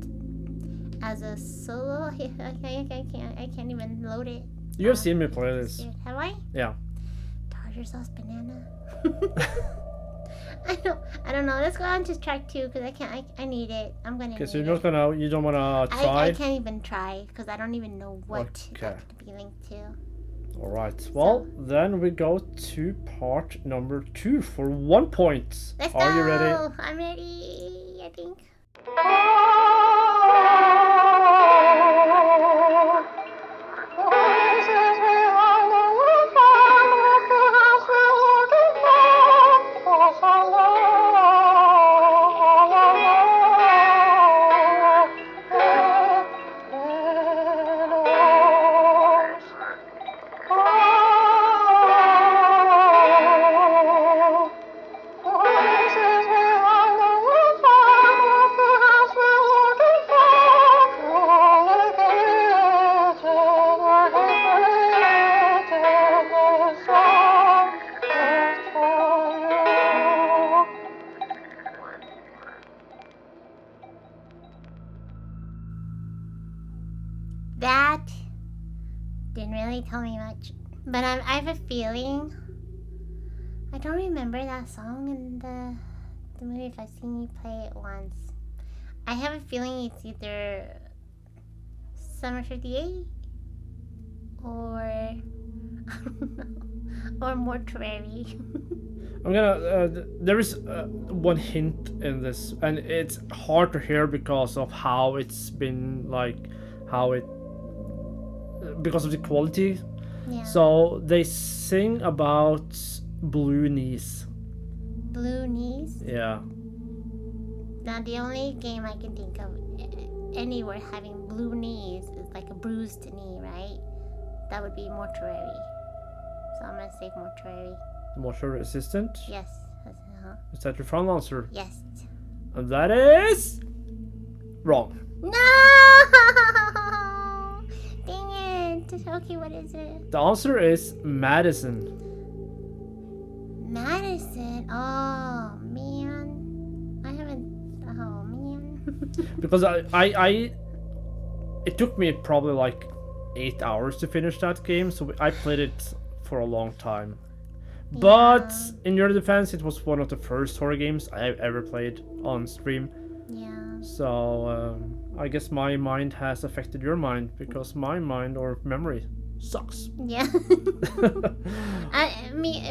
Speaker 1: as a solo, I can't even load it.
Speaker 2: You have seen me play this.
Speaker 1: Have I?
Speaker 2: Yeah.
Speaker 1: Tartar sauce banana. I don't know. Let's go on to track 2 because I need it. I'm gonna.
Speaker 2: Okay, so
Speaker 1: need
Speaker 2: you're
Speaker 1: it.
Speaker 2: not gonna, you don't wanna try?
Speaker 1: I can't even try because I don't even know what
Speaker 2: Okay.
Speaker 1: that could be linked to.
Speaker 2: Alright, well, then we go to part number 2 for 1 point.
Speaker 1: Let's
Speaker 2: Are
Speaker 1: go.
Speaker 2: you ready?
Speaker 1: I'm ready. I think. That didn't really tell me much, but I have a feeling. I don't remember that song in the movie. If I've seen you play it once, I have a feeling it's either Summer '58 or I don't know, or Mortuary.
Speaker 2: I'm gonna, there is one hint in this, and it's hard to hear because of how it's been, like, how it, because of the quality.
Speaker 1: Yeah.
Speaker 2: So they sing about blue knees.
Speaker 1: Blue Knees.
Speaker 2: Yeah.
Speaker 1: Now the only game I can think of anywhere having blue knees is like a bruised knee, right? That would be Mortuary. So I'm gonna say Mortuary.
Speaker 2: Mortuary Assistant.
Speaker 1: Yes.
Speaker 2: Is that your final answer?
Speaker 1: Yes.
Speaker 2: And that is wrong.
Speaker 1: No! Dang it. Okay, what is it?
Speaker 2: The answer is Madison.
Speaker 1: Madison. Oh, man. I haven't. Oh, man.
Speaker 2: Because I it took me probably like 8 hours to finish that game, so I played it for a long time. But in your defense, it was one of the first horror games I ever played on stream.
Speaker 1: Yeah.
Speaker 2: So I guess my mind has affected your mind because my mind or memory sucks.
Speaker 1: Yeah.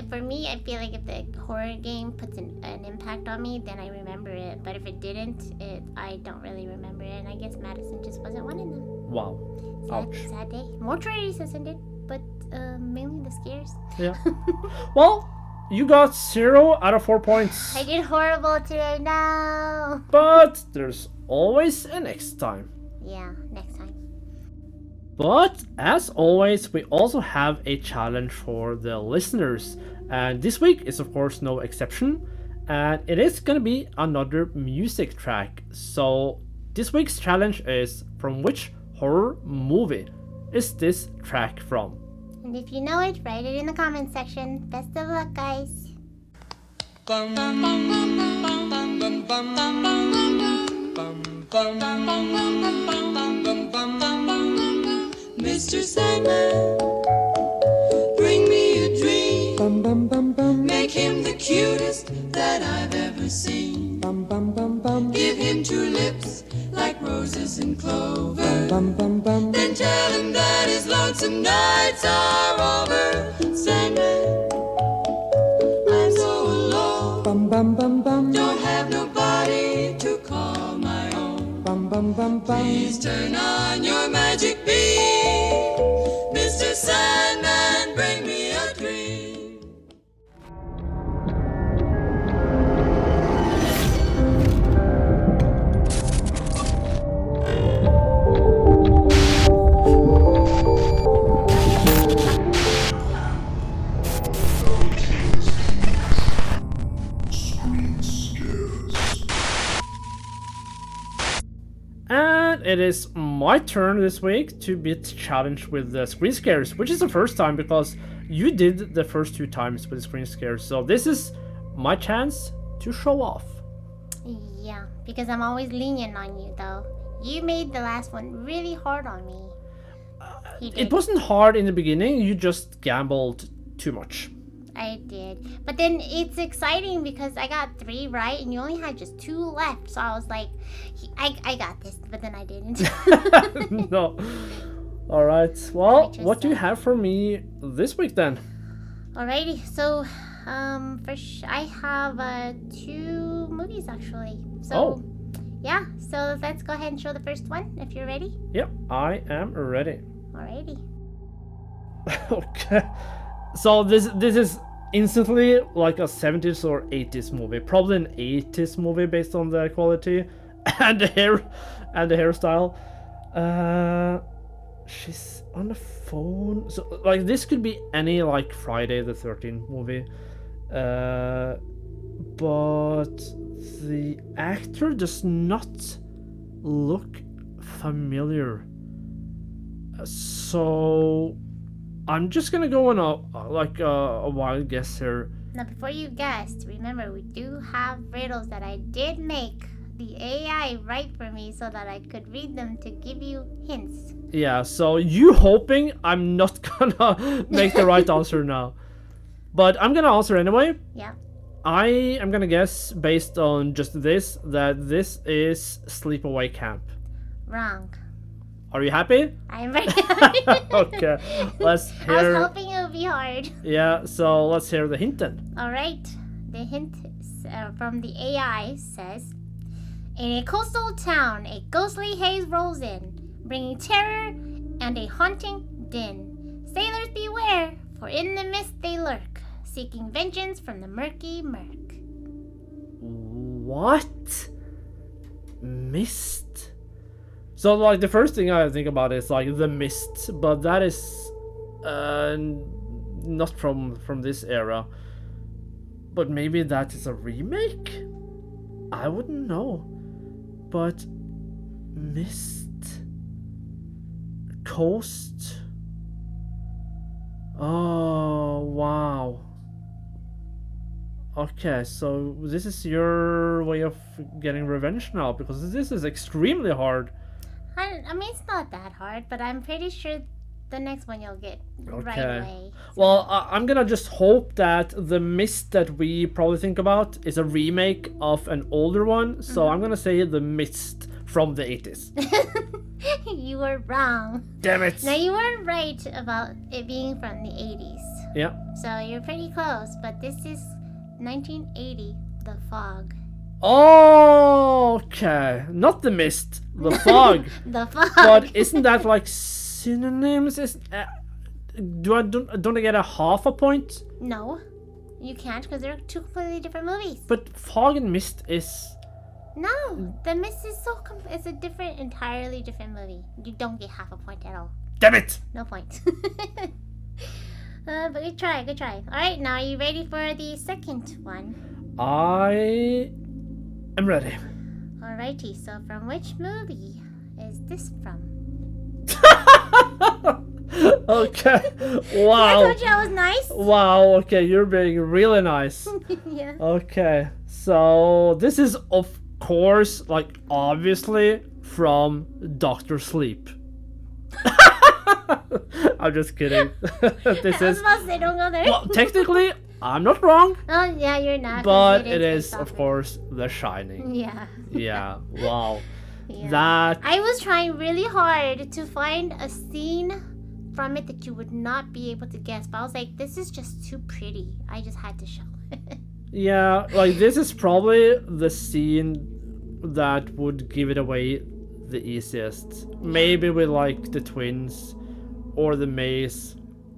Speaker 1: For me, I feel like if the horror game puts an impact on me, then I remember it. But if it didn't, I don't really remember it. And I guess Madison just wasn't one of them.
Speaker 2: Wow. Ouch.
Speaker 1: Sad day. Mortuary isn't it, but mainly the scares.
Speaker 2: Yeah. Well, you got 0 out of 4 points.
Speaker 1: I did horrible today. No.
Speaker 2: But there's always a next time.
Speaker 1: Yeah, next time.
Speaker 2: But as always, we also have a challenge for the listeners. And this week is of course no exception. And it is gonna be another music track. So this week's challenge is, from which horror movie is this track from?
Speaker 1: And if you know it, write it in the comment section. Best of luck, guys.
Speaker 7: Mr. Sandman, bring me a dream. Make him the cutest that I've ever seen. Give him 2 lips like roses and clover. Then tell him that his lonesome nights are over. Sandman, I'm so alone. Don't have nobody to call my own. Please turn on your magic beam. Mr. Sandman, bring me a dream.
Speaker 2: And it is my turn this week to be challenged with the screen scares, which is the first time because you did the first 2 times with the screen scares. So this is my chance to show off.
Speaker 1: Yeah, because I'm always lenient on you, though. You made the last one really hard on me.
Speaker 2: It wasn't hard in the beginning, you just gambled too much.
Speaker 1: I did. But then it's exciting because I got 3 right and you only had just 2 left. So I was like, I got this. But then I didn't.
Speaker 2: No. All right. Well,
Speaker 1: just
Speaker 2: what do you have for me this week then?
Speaker 1: Alrighty. So, first I have 2 movies actually. So,
Speaker 2: Oh.
Speaker 1: yeah. So let's go ahead and show the first one if you're ready.
Speaker 2: Yep, I am ready.
Speaker 1: Alrighty.
Speaker 2: Okay. So this is instantly like a 70s or 80s movie. Probably an 80s movie based on the quality and the hairstyle. She's on the phone. So like this could be any like Friday the 13th movie. But the actor does not look familiar. So I'm just gonna go on a wild guess here.
Speaker 1: Now, before you guessed, remember we do have riddles that I did make the AI write for me so that I could read them to give you hints.
Speaker 2: Yeah, so you hoping I'm not gonna make the right answer now. But I'm gonna answer anyway.
Speaker 1: Yeah.
Speaker 2: I am gonna guess based on just this that this is Sleepaway Camp.
Speaker 1: Wrong.
Speaker 2: Are you happy?
Speaker 1: I'm very happy.
Speaker 2: Okay, let's
Speaker 1: I was
Speaker 2: hear.
Speaker 1: hoping it would be hard.
Speaker 2: Yeah, so let's hear the hint then.
Speaker 1: Alright. The hint from the AI says, in a coastal town, a ghostly haze rolls in, bringing terror and a haunting din. Sailors beware, for in the mist they lurk, seeking vengeance from the murky murk.
Speaker 2: What? Mist? So like the first thing I think about is like the Mist, but that is not from this era. But maybe that is a remake? I wouldn't know. But Mist, Coast. Oh wow. Okay, so this is your way of getting revenge now, because this is extremely hard.
Speaker 1: I mean, it's not that hard, but I'm pretty sure the next one you'll get right
Speaker 2: Okay.
Speaker 1: away.
Speaker 2: Well, I'm gonna just hope that the Mist that we probably think about is a remake of an older one, so I'm gonna say the Mist from the 80s.
Speaker 1: You were wrong.
Speaker 2: Damn it!
Speaker 1: Now, you weren't right about it being from the 80s.
Speaker 2: Yeah.
Speaker 1: So you're pretty close, but this is 1980, The Fog.
Speaker 2: Oh, okay. Not the Mist, the Fog.
Speaker 1: The Fog.
Speaker 2: But isn't that like synonyms? Don't I get a half a point?
Speaker 1: No, you can't because they're 2 completely different movies.
Speaker 2: But Fog and Mist is.
Speaker 1: No, The Mist is it's a entirely different movie. You don't get half a point at all.
Speaker 2: Damn it!
Speaker 1: No point. But good try. All right, now are you ready for the second one?
Speaker 2: I am ready.
Speaker 1: Alrighty, so from which movie is this from?
Speaker 2: Okay.
Speaker 1: I
Speaker 2: Wow.
Speaker 1: told you I was nice.
Speaker 2: Wow. Okay, you're being really nice.
Speaker 1: Yeah.
Speaker 2: Okay, so this is of course, like obviously, from Doctor Sleep. I'm just kidding. This
Speaker 1: I was
Speaker 2: is.
Speaker 1: about to say, don't go there.
Speaker 2: Well, technically, I'm not wrong,
Speaker 1: Oh, yeah, you're not. 'cause
Speaker 2: but
Speaker 1: it
Speaker 2: it is,
Speaker 1: based
Speaker 2: of
Speaker 1: off it.
Speaker 2: course, The Shining.
Speaker 1: Yeah.
Speaker 2: Yeah. Wow.
Speaker 1: Yeah.
Speaker 2: That.
Speaker 1: I was trying really hard to find a scene from it that you would not be able to guess, but I was like, this is just too pretty. I just had to show it.
Speaker 2: Yeah, like this is probably the scene that would give it away the easiest. Maybe with like the twins, or the maze,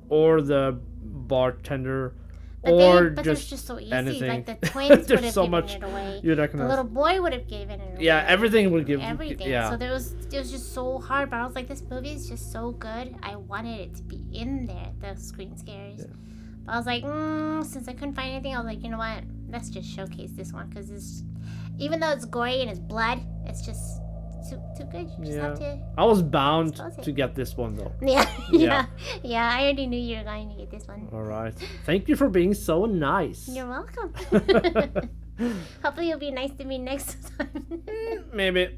Speaker 2: or the bartender, or
Speaker 1: But
Speaker 2: just
Speaker 1: it's just so easy.
Speaker 2: anything.
Speaker 1: Like the twins would
Speaker 2: There's
Speaker 1: have
Speaker 2: so
Speaker 1: given
Speaker 2: much
Speaker 1: it away.
Speaker 2: you
Speaker 1: The
Speaker 2: recognize.
Speaker 1: little boy would have given it away.
Speaker 2: Yeah, everything would give.
Speaker 1: Everything.
Speaker 2: Yeah.
Speaker 1: So it was just so hard, but I was like, this movie is just so good. I wanted it to be in there, the screen scares. But I was like, since I couldn't find anything, I was like, you know what? Let's just showcase this one because it's, even though it's gory and it's blood, it's just too good. You just have to.
Speaker 2: I was bound
Speaker 1: Expose it.
Speaker 2: to get this one though.
Speaker 1: Yeah,
Speaker 2: Yeah.
Speaker 1: yeah. I already knew you were going to get this one.
Speaker 2: All right. Thank you for being so nice.
Speaker 1: You're welcome. Hopefully, you'll be nice to me next time.
Speaker 2: Maybe.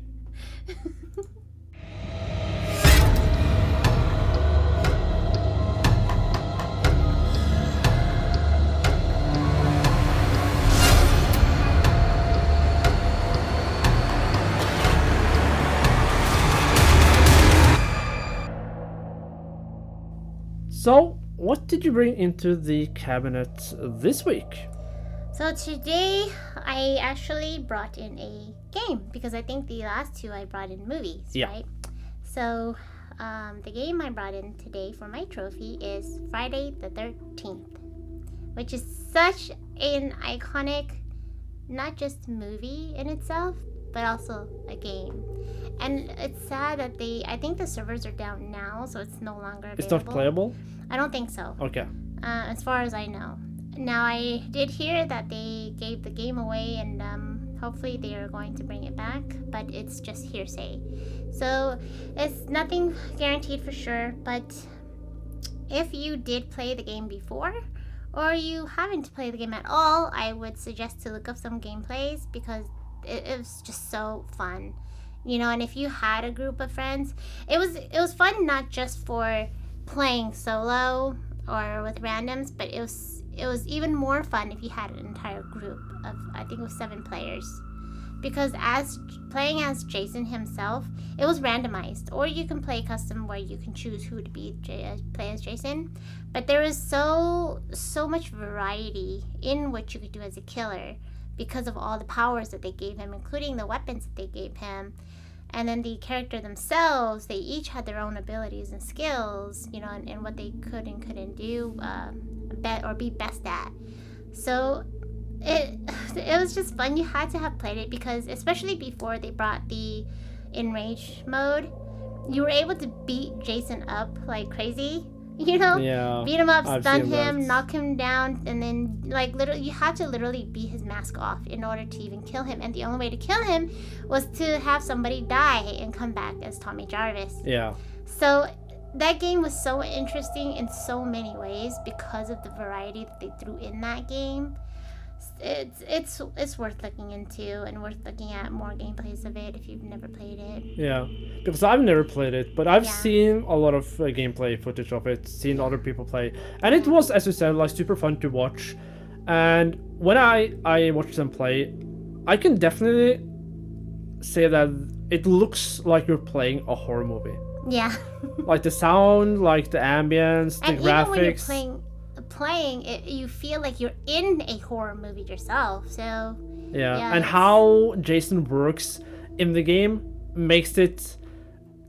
Speaker 2: So, what did you bring into the cabinet this week?
Speaker 1: So today I actually brought in a game because I think the last two I brought in movies,
Speaker 2: Yeah.
Speaker 1: right? So the game I brought in today for my trophy is Friday the 13th, which is such an iconic, not just movie in itself, but also a game. And it's sad that I think the servers are down now, so it's no longer available.
Speaker 2: It's not playable?
Speaker 1: I don't think so.
Speaker 2: Okay.
Speaker 1: As far as I know. Now, I did hear that they gave the game away and hopefully they are going to bring it back, but it's just hearsay. So, it's nothing guaranteed for sure, but if you did play the game before, or you haven't played the game at all, I would suggest to look up some gameplays because it was just so fun. You know, and if you had a group of friends, it was fun not just for playing solo or with randoms, but it was even more fun if you had an entire group of, I think it was 7 players. Because as playing as Jason himself, it was randomized. Or you can play custom where you can choose who to play as Jason. But there is so much variety in what you could do as a killer because of all the powers that they gave him, including the weapons that they gave him. And then the character themselves, they each had their own abilities and skills, you know, and what they could and couldn't do, be best at. So it was just fun. You had to have played it because, especially before they brought the Enrage mode, you were able to beat Jason up like crazy. You know,
Speaker 2: Yeah,
Speaker 1: beat him up,
Speaker 2: I've
Speaker 1: stun
Speaker 2: seen
Speaker 1: him,
Speaker 2: that.
Speaker 1: knock him down, and then literally you had to literally beat his mask off in order to even kill him. And the only way to kill him was to have somebody die and come back as Tommy Jarvis.
Speaker 2: Yeah.
Speaker 1: So that game was so interesting in so many ways because of the variety that they threw in that game. It's worth looking into and worth looking at more gameplays of it if you've never played it.
Speaker 2: Yeah, because I've never played it, but I've
Speaker 1: Yeah.
Speaker 2: seen a lot of gameplay footage of it, seen other people play, and it was, as you said, like super fun to watch. And when I watched them play, I can definitely say that it looks like you're playing a horror movie.
Speaker 1: Yeah.
Speaker 2: Like the sound, like the ambience, the
Speaker 1: And
Speaker 2: graphics.
Speaker 1: even when you're playing it, you feel like you're in a horror movie yourself. So
Speaker 2: Yeah, and
Speaker 1: it's-
Speaker 2: how Jason works in the game makes it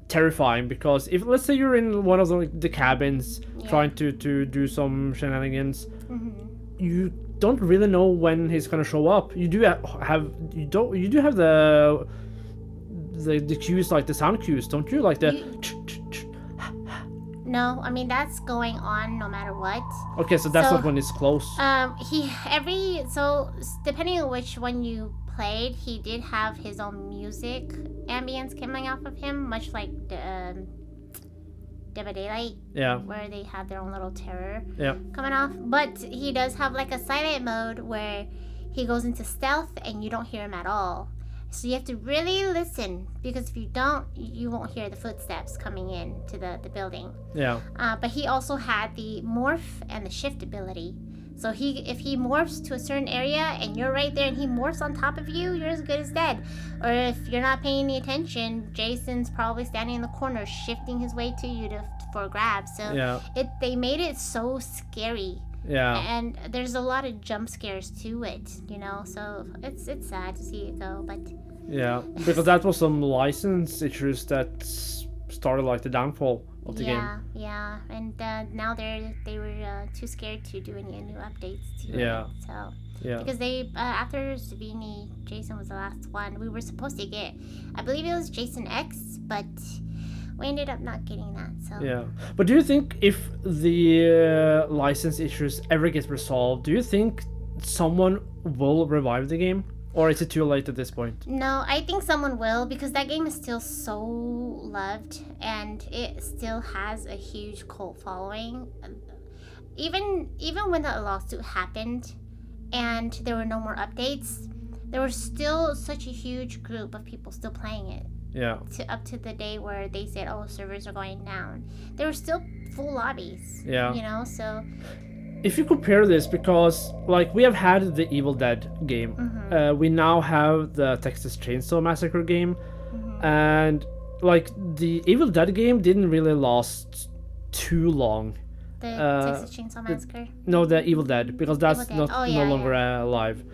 Speaker 2: terrifying because if, let's say, you're in one of the cabins trying to do some shenanigans, you don't really know when he's gonna show up. You do have the cues, like the sound cues, don't you? Like the
Speaker 1: no, I mean that's going on no matter what.
Speaker 2: okay, so that's
Speaker 1: So,
Speaker 2: not when it's close.
Speaker 1: Depending on which one you played, he did have his own music ambience coming off of him, much like the Dead by Daylight,
Speaker 2: Yeah,
Speaker 1: where they had their own little terror
Speaker 2: yeah,
Speaker 1: coming off. But he does have like a silent mode where he goes into stealth and you don't hear him at all. So you have to really listen because if you don't, you won't hear the footsteps coming in to the building.
Speaker 2: yeah,
Speaker 1: But he also had the morph and the shift ability. So if he morphs to a certain area and you're right there and he morphs on top of you, you're as good as dead. Or if you're not paying any attention, Jason's probably standing in the corner shifting his way to you for a grab. So
Speaker 2: yeah,
Speaker 1: they made it so scary.
Speaker 2: yeah.
Speaker 1: And there's a lot of jump scares to it, you know. So it's sad to see it go, but
Speaker 2: Yeah, because that was some license issues that started like the downfall of the game.
Speaker 1: Yeah, and now they were too scared to do any new updates to
Speaker 2: Yeah.
Speaker 1: it. So
Speaker 2: Yeah,
Speaker 1: because they after Savini, Jason was the last one. We were supposed to get, I believe it was Jason X, but we ended up not getting that. So
Speaker 2: yeah. But do you think if the license issues ever get resolved, do you think someone will revive the game, or is it too late at this point?
Speaker 1: No, I think someone will because that game is still so loved and it still has a huge cult following. Even when the lawsuit happened and there were no more updates, there was still such a huge group of people still playing it.
Speaker 2: Yeah,
Speaker 1: Up to the day where they said, "Oh, servers are going down." There were still full lobbies.
Speaker 2: Yeah.
Speaker 1: You know, so
Speaker 2: if you compare this, because like we have had the Evil Dead game, we now have the Texas Chainsaw Massacre game, and like the Evil Dead game didn't really last too long.
Speaker 1: The Texas Chainsaw Massacre.
Speaker 2: No, the Evil Dead, because that's
Speaker 1: Evil Dead.
Speaker 2: not
Speaker 1: Oh, yeah,
Speaker 2: no longer alive.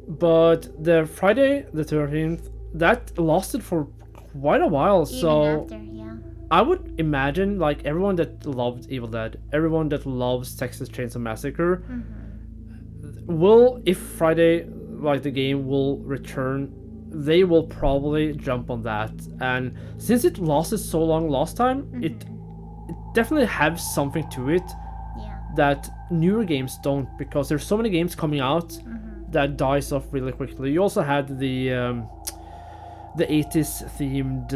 Speaker 2: But the Friday the 13th, that lasted for quite a while.
Speaker 1: Even
Speaker 2: So
Speaker 1: after, yeah.
Speaker 2: I would imagine like everyone that loved Evil Dead, everyone that loves Texas Chainsaw Massacre, will, if Friday like the game will return, they will probably jump on that. And since it lasted so long last time, it definitely has something to it
Speaker 1: Yeah.
Speaker 2: that newer games don't, because there's so many games coming out that dies off really quickly. You also had the 80s themed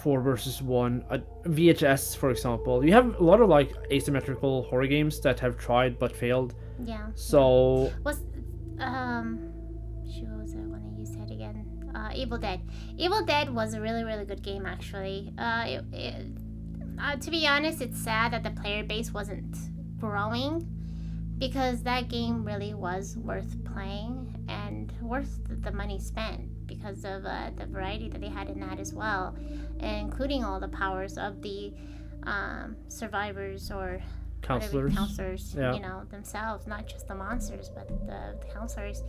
Speaker 2: 4 versus 1 VHS, for example. You have a lot of like asymmetrical horror games that have tried but failed.
Speaker 1: Yeah.
Speaker 2: So
Speaker 1: Was shoot, what was that one you said again? Evil Dead. Evil Dead was a really, really good game, actually. To be honest, it's sad that the player base wasn't growing, because that game really was worth playing and worth the money spent because of the variety that they had in that as well, including all the powers of the survivors or
Speaker 2: counselors.
Speaker 1: Counselors,
Speaker 2: Yeah.
Speaker 1: you know, themselves, not just the monsters, but the counselors.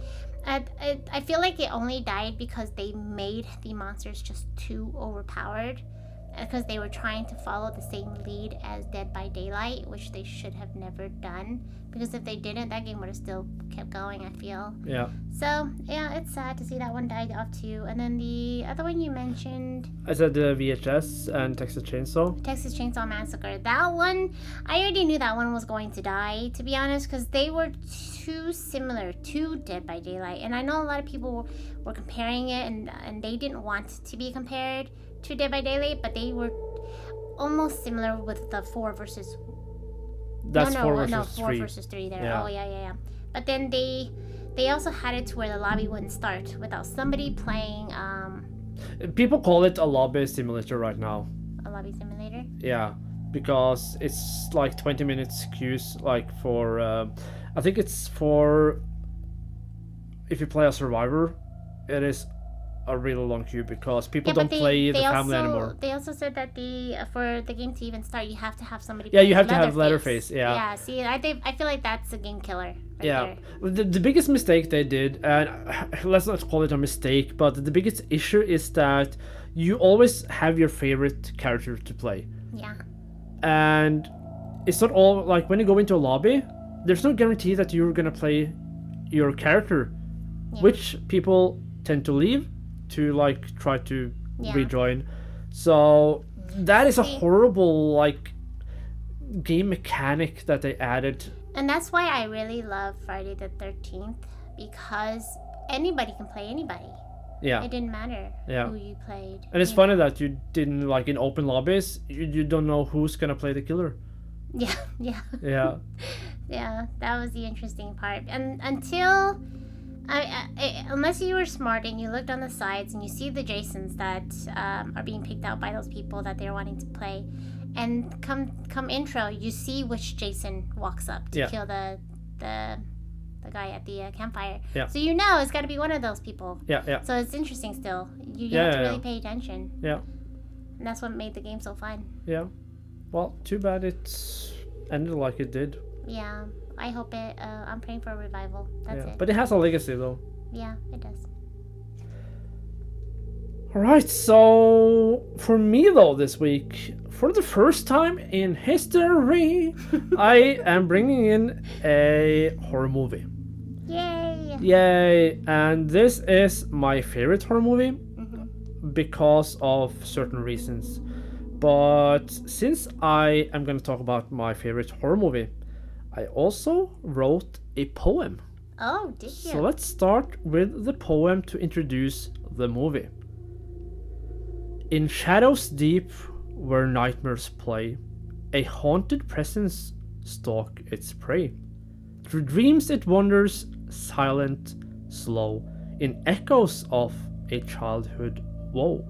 Speaker 1: I feel like it only died because they made the monsters just too overpowered, because they were trying to follow the same lead as Dead by Daylight, which they should have never done, because if they didn't, that game would have still kept going, I feel.
Speaker 2: Yeah.
Speaker 1: So yeah, it's sad to see that one died off too. And then the other one you mentioned,
Speaker 2: I said the VHS and Texas Chainsaw.
Speaker 1: Texas Chainsaw Massacre. That one, I already knew that one was going to die, to be honest, because they were too similar to Dead by Daylight. And I know a lot of people were comparing it, and they didn't want to be compared to Dead by Daylight, but they were almost similar with the 4 versus...
Speaker 2: That's 4 versus
Speaker 1: 4
Speaker 2: 3.
Speaker 1: versus 3 there.
Speaker 2: Yeah.
Speaker 1: Oh, yeah. But then they also had it to where the lobby wouldn't start without somebody playing
Speaker 2: People call it a lobby simulator right now.
Speaker 1: a lobby simulator.
Speaker 2: Yeah, because it's like 20 minutes queues, like for I think it's for, if you play a survivor, it is a really long queue because people don't play the family anymore.
Speaker 1: They also said that for the game to even start, you have to have somebody.
Speaker 2: Yeah, you have to have
Speaker 1: Leatherface.
Speaker 2: Leatherface. Yeah.
Speaker 1: Yeah. See, I feel like that's a game killer. Right
Speaker 2: Yeah,
Speaker 1: There.
Speaker 2: the biggest mistake they did, and let's not call it a mistake, but the biggest issue is that you always have your favorite character to play.
Speaker 1: Yeah.
Speaker 2: And it's not all, like when you go into a lobby, there's no guarantee that you're gonna play your character, which people tend to leave to like try to rejoin. So that is a horrible like game mechanic that they added.
Speaker 1: And that's why I really love Friday the 13th, because anybody can play anybody.
Speaker 2: Yeah.
Speaker 1: It didn't matter
Speaker 2: Yeah.
Speaker 1: who you played.
Speaker 2: And it's funny that you didn't, like in open lobbies, you don't know who's gonna play the killer.
Speaker 1: Yeah.
Speaker 2: Yeah.
Speaker 1: Yeah, that was the interesting part. And until unless you were smart and you looked on the sides and you see the Jasons that are being picked out by those people that they're wanting to play, and come intro, you see which Jason walks up to kill the guy at the campfire.
Speaker 2: Yeah.
Speaker 1: So you know it's got to be one of those people.
Speaker 2: Yeah.
Speaker 1: So it's interesting still. You have to really pay attention.
Speaker 2: Yeah.
Speaker 1: And that's what made the game so fun.
Speaker 2: Yeah. Well, too bad it ended like it did.
Speaker 1: Yeah. I hope it. I'm praying for a revival. That's it.
Speaker 2: But it has a legacy though.
Speaker 1: Yeah, it does.
Speaker 2: Alright, so for me though this week, for the first time in history, I am bringing in a horror movie.
Speaker 1: Yay!
Speaker 2: Yay! And this is my favorite horror movie because of certain reasons. But since I am going to talk about my favorite horror movie, I also wrote a poem.
Speaker 1: Oh, did you?
Speaker 2: So let's start with the poem to introduce the movie. In shadows deep where nightmares play, a haunted presence stalk its prey. Through dreams it wanders, silent, slow, in echoes of a childhood woe.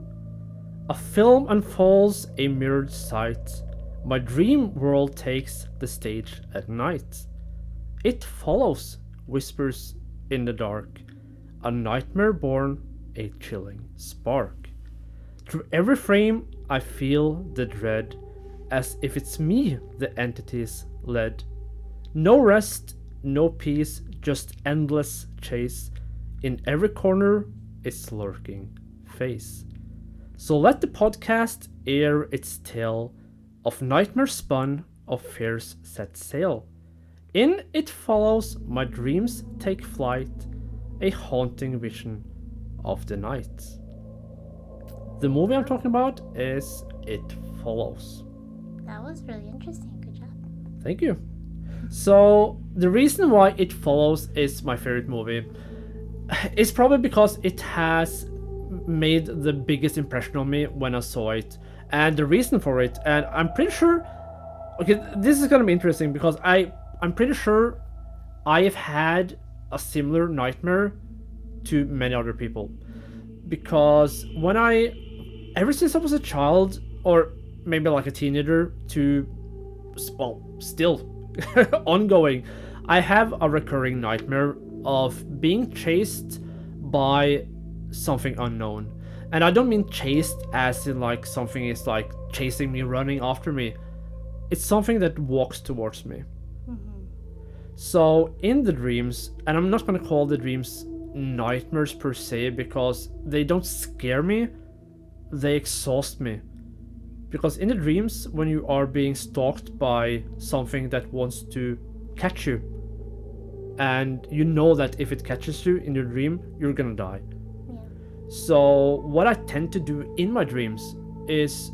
Speaker 2: A film unfolds a mirrored sight. My dream world takes the stage at night. It follows, whispers in the dark, a nightmare born, a chilling spark. Through every frame I feel the dread, as if it's me the entities led. No rest, no peace, just endless chase. In every corner, its lurking face. So let the podcast air its tale of nightmares spun, of fears set sail. In it follows, my dreams take flight, a haunting vision of the night. The movie I'm talking about is It Follows.
Speaker 1: That was really interesting. Good job.
Speaker 2: Thank you. So, the reason why It Follows is my favorite movie is probably because it has made the biggest impression on me when I saw it. And the reason for it, and I'm pretty sure... Okay, this is gonna be interesting because I'm pretty sure I have had a similar nightmare to many other people. Because ever since I was a child, or maybe like a teenager to, well, still ongoing, I have a recurring nightmare of being chased by something unknown. And I don't mean chased as in like something is like chasing me, running after me. It's something that walks towards me. So in the dreams, and I'm not going to call the dreams nightmares per se because they don't scare me, they exhaust me. Because in the dreams, when you are being stalked by something that wants to catch you, and you know that if it catches you in your dream, you're gonna die.
Speaker 1: Yeah.
Speaker 2: So what I tend to do in my dreams is,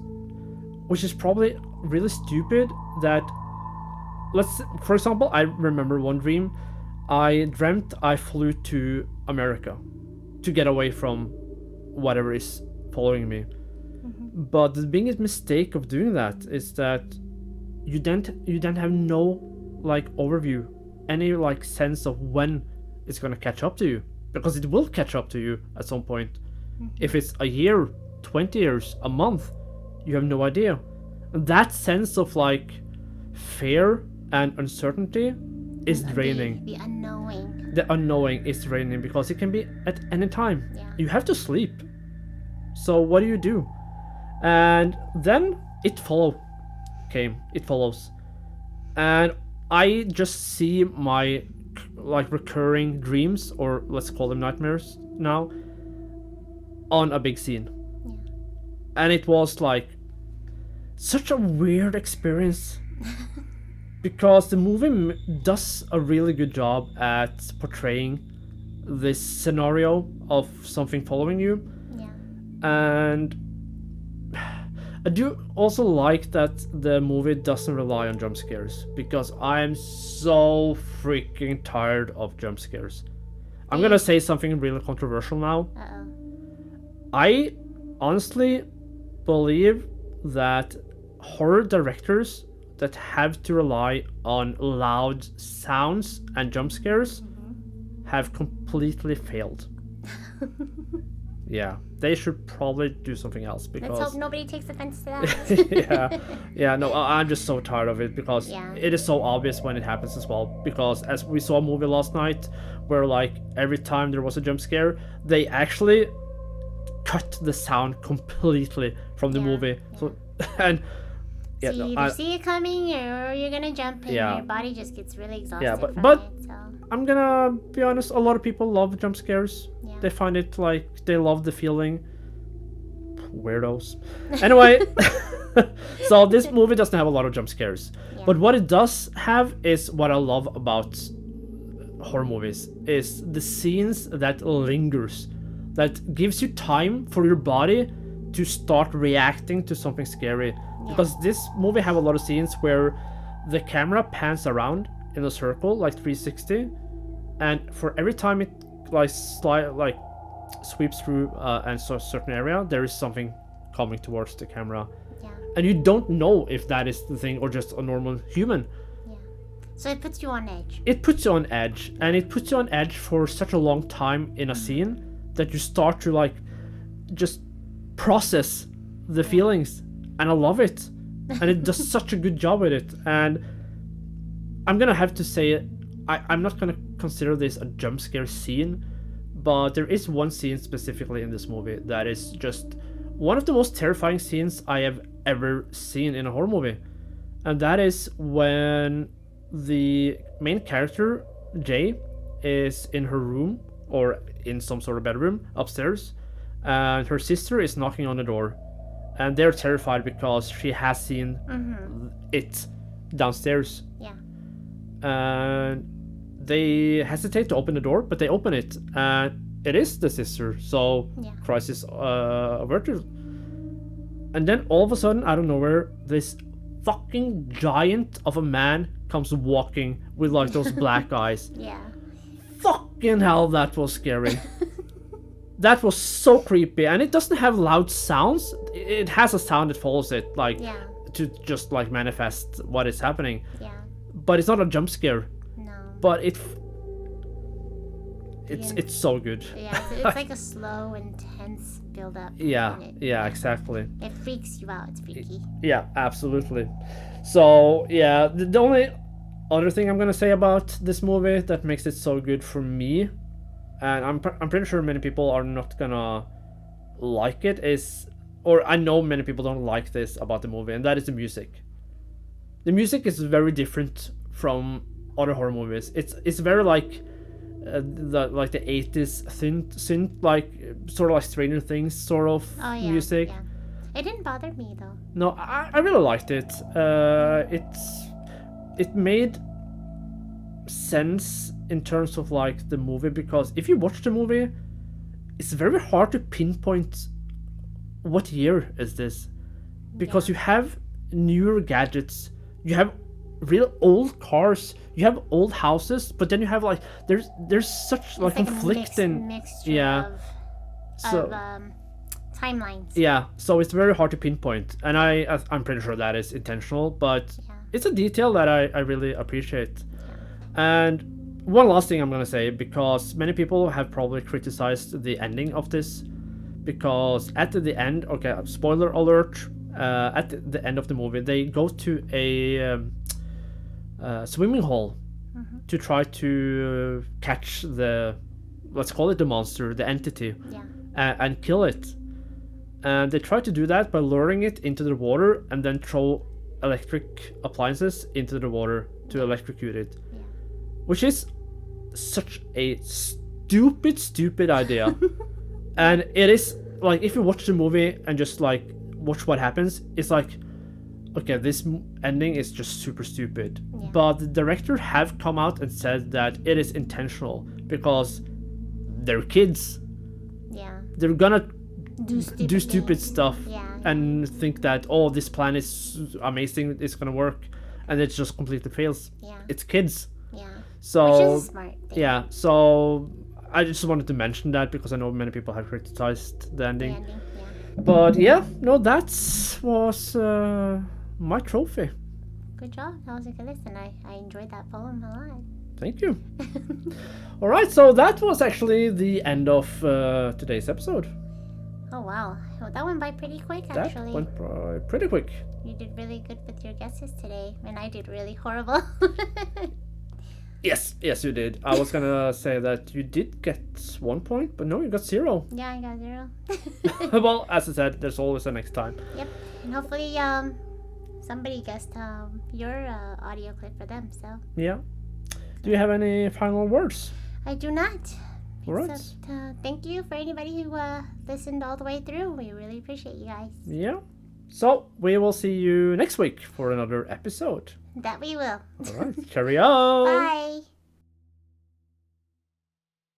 Speaker 2: which is probably really stupid, that for example, I remember one dream. I dreamt I flew to America to get away from whatever is following me. But the biggest mistake of doing that is that you then have no like overview, any like sense of when it's gonna catch up to you, because it will catch up to you at some point. If it's a year, 20 years, a month, you have no idea. And that sense of like fear and uncertainty is draining.
Speaker 1: The unknowing.
Speaker 2: The unknowing is draining because it can be at any time.
Speaker 1: Yeah.
Speaker 2: You have to sleep. So what do? And then It Follows. And I just see my like recurring dreams, or let's call them nightmares now, on a big scene.
Speaker 1: Yeah.
Speaker 2: And it was like such a weird experience because the movie does a really good job at portraying this scenario of something following you.
Speaker 1: Yeah.
Speaker 2: And I do also like that the movie doesn't rely on jump scares, because I am so freaking tired of jump scares. I'm gonna say something really controversial now.
Speaker 1: Uh-oh.
Speaker 2: I honestly believe that horror directors that have to rely on loud sounds and jump scares have completely failed. Yeah, they should probably do something else, because
Speaker 1: Let's hope nobody takes offense to that.
Speaker 2: no, I'm just so tired of it, because it is so obvious when it happens as well. Because as we saw a movie last night where like every time there was a jump scare, they actually cut the sound completely from the movie. So and
Speaker 1: So you either see it coming or you're gonna jump and your body just gets really exhausted from it. So.
Speaker 2: I'm gonna be honest, a lot of people love jump scares.
Speaker 1: Yeah.
Speaker 2: They find it like, they love the feeling. Weirdos. Anyway, so this movie doesn't have a lot of jump scares.
Speaker 1: Yeah.
Speaker 2: But what it does have is what I love about horror movies, is the scenes that lingers, that gives you time for your body to start reacting to something scary. Because this movie have a lot of scenes where the camera pans around in a circle, like 360, and for every time it sweeps through a certain area, there is something coming towards the camera.
Speaker 1: Yeah.
Speaker 2: And you don't know if that is the thing or just a normal human.
Speaker 1: Yeah. So it puts you on edge.
Speaker 2: It puts you on edge, and it puts you on edge for such a long time in a scene that you start to like just process the feelings. And I love it, and it does such a good job with it. And I'm gonna have to say, I'm not gonna consider this a jump scare scene, but there is one scene specifically in this movie that is just one of the most terrifying scenes I have ever seen in a horror movie. and that is when the main character, Jay, is in her room or in some sort of bedroom upstairs, and her sister is knocking on the door, and they're terrified because she has seen it downstairs,
Speaker 1: Yeah.
Speaker 2: and they hesitate to open the door, but they open it, and it is the sister, so
Speaker 1: Yeah.
Speaker 2: crisis averted. And then all of a sudden, out of nowhere, this fucking giant of a man comes walking with like those black eyes.
Speaker 1: Yeah.
Speaker 2: Fucking hell, that was scary. That was so creepy, and it doesn't have loud sounds. It has a sound that follows it, like
Speaker 1: Yeah.
Speaker 2: to just like manifest what is happening.
Speaker 1: Yeah.
Speaker 2: But it's not a jump scare.
Speaker 1: No.
Speaker 2: But it's
Speaker 1: Yeah.
Speaker 2: it's so good.
Speaker 1: Yeah, it's like a slow, intense build up.
Speaker 2: Yeah, yeah, exactly.
Speaker 1: It freaks you out. It's freaky.
Speaker 2: Yeah, absolutely. So yeah, the only other thing I'm gonna say about this movie that makes it so good for me, and I'm pretty sure many people are not gonna like it, is, or I know many people don't like this about the movie, and that is the music. The music is very different from other horror movies. It's very like the 80s synth, like sort of like Stranger Things sort of
Speaker 1: Oh yeah.
Speaker 2: music.
Speaker 1: Yeah. It didn't bother me though.
Speaker 2: No, I really liked it. It made sense in terms of like the movie, because if you watch the movie, it's very hard to pinpoint what year is this, because you have newer gadgets, you have real old cars, you have old houses, but then you have like there's such like
Speaker 1: It's
Speaker 2: conflicting
Speaker 1: mixture
Speaker 2: yeah.
Speaker 1: of timelines.
Speaker 2: Yeah, so it's very hard to pinpoint, and I'm pretty sure that is intentional, but
Speaker 1: Yeah.
Speaker 2: it's a detail that I really appreciate. And one last thing I'm gonna say, because many people have probably criticized the ending of this, because at the end, okay, spoiler alert, at the end of the movie, they go to a swimming hole to try to catch the, let's call it the monster, the entity,
Speaker 1: Yeah.
Speaker 2: and kill it. And they try to do that by luring it into the water and then throw electric appliances into the water to electrocute it.
Speaker 1: Yeah.
Speaker 2: Which is such a stupid idea. And it is, like, if you watch the movie and just, like, watch what happens, it's like, okay, this ending is just super stupid.
Speaker 1: Yeah.
Speaker 2: But the director have come out and said that it is intentional, because they're kids.
Speaker 1: Yeah.
Speaker 2: They're gonna
Speaker 1: Do
Speaker 2: do stupid
Speaker 1: things.
Speaker 2: stuff
Speaker 1: Yeah.
Speaker 2: and think that, oh, this plan is amazing, it's gonna work, and it just completely fails.
Speaker 1: Yeah.
Speaker 2: It's kids.
Speaker 1: Yeah.
Speaker 2: So
Speaker 1: Which is a smart thing.
Speaker 2: yeah, so I just wanted to mention that, because I know many people have criticized the
Speaker 1: The
Speaker 2: ending.
Speaker 1: ending. Yeah.
Speaker 2: But yeah, no, that was my trophy.
Speaker 1: Good job. That was a good listen. I enjoyed that poem a lot.
Speaker 2: Thank you. All right, so that was actually the end of today's episode.
Speaker 1: Oh wow. Well, that went by pretty quick
Speaker 2: That
Speaker 1: actually.
Speaker 2: went pretty quick.
Speaker 1: You did really good with your guesses today, and I did really horrible.
Speaker 2: Yes, you did. I was gonna say that you did get 1 point, but no, you got 0.
Speaker 1: Yeah, I got 0.
Speaker 2: Well, as I said, there's always a next time.
Speaker 1: Yep. And hopefully somebody guessed your audio clip for them. So
Speaker 2: Yeah. Do you have any final words?
Speaker 1: I do not.
Speaker 2: All right.
Speaker 1: Except, thank you for anybody who listened all the way through. We really appreciate you guys.
Speaker 2: Yeah. So we will see you next week for another episode.
Speaker 1: That we will.
Speaker 2: All right. Cheerio.
Speaker 1: Bye.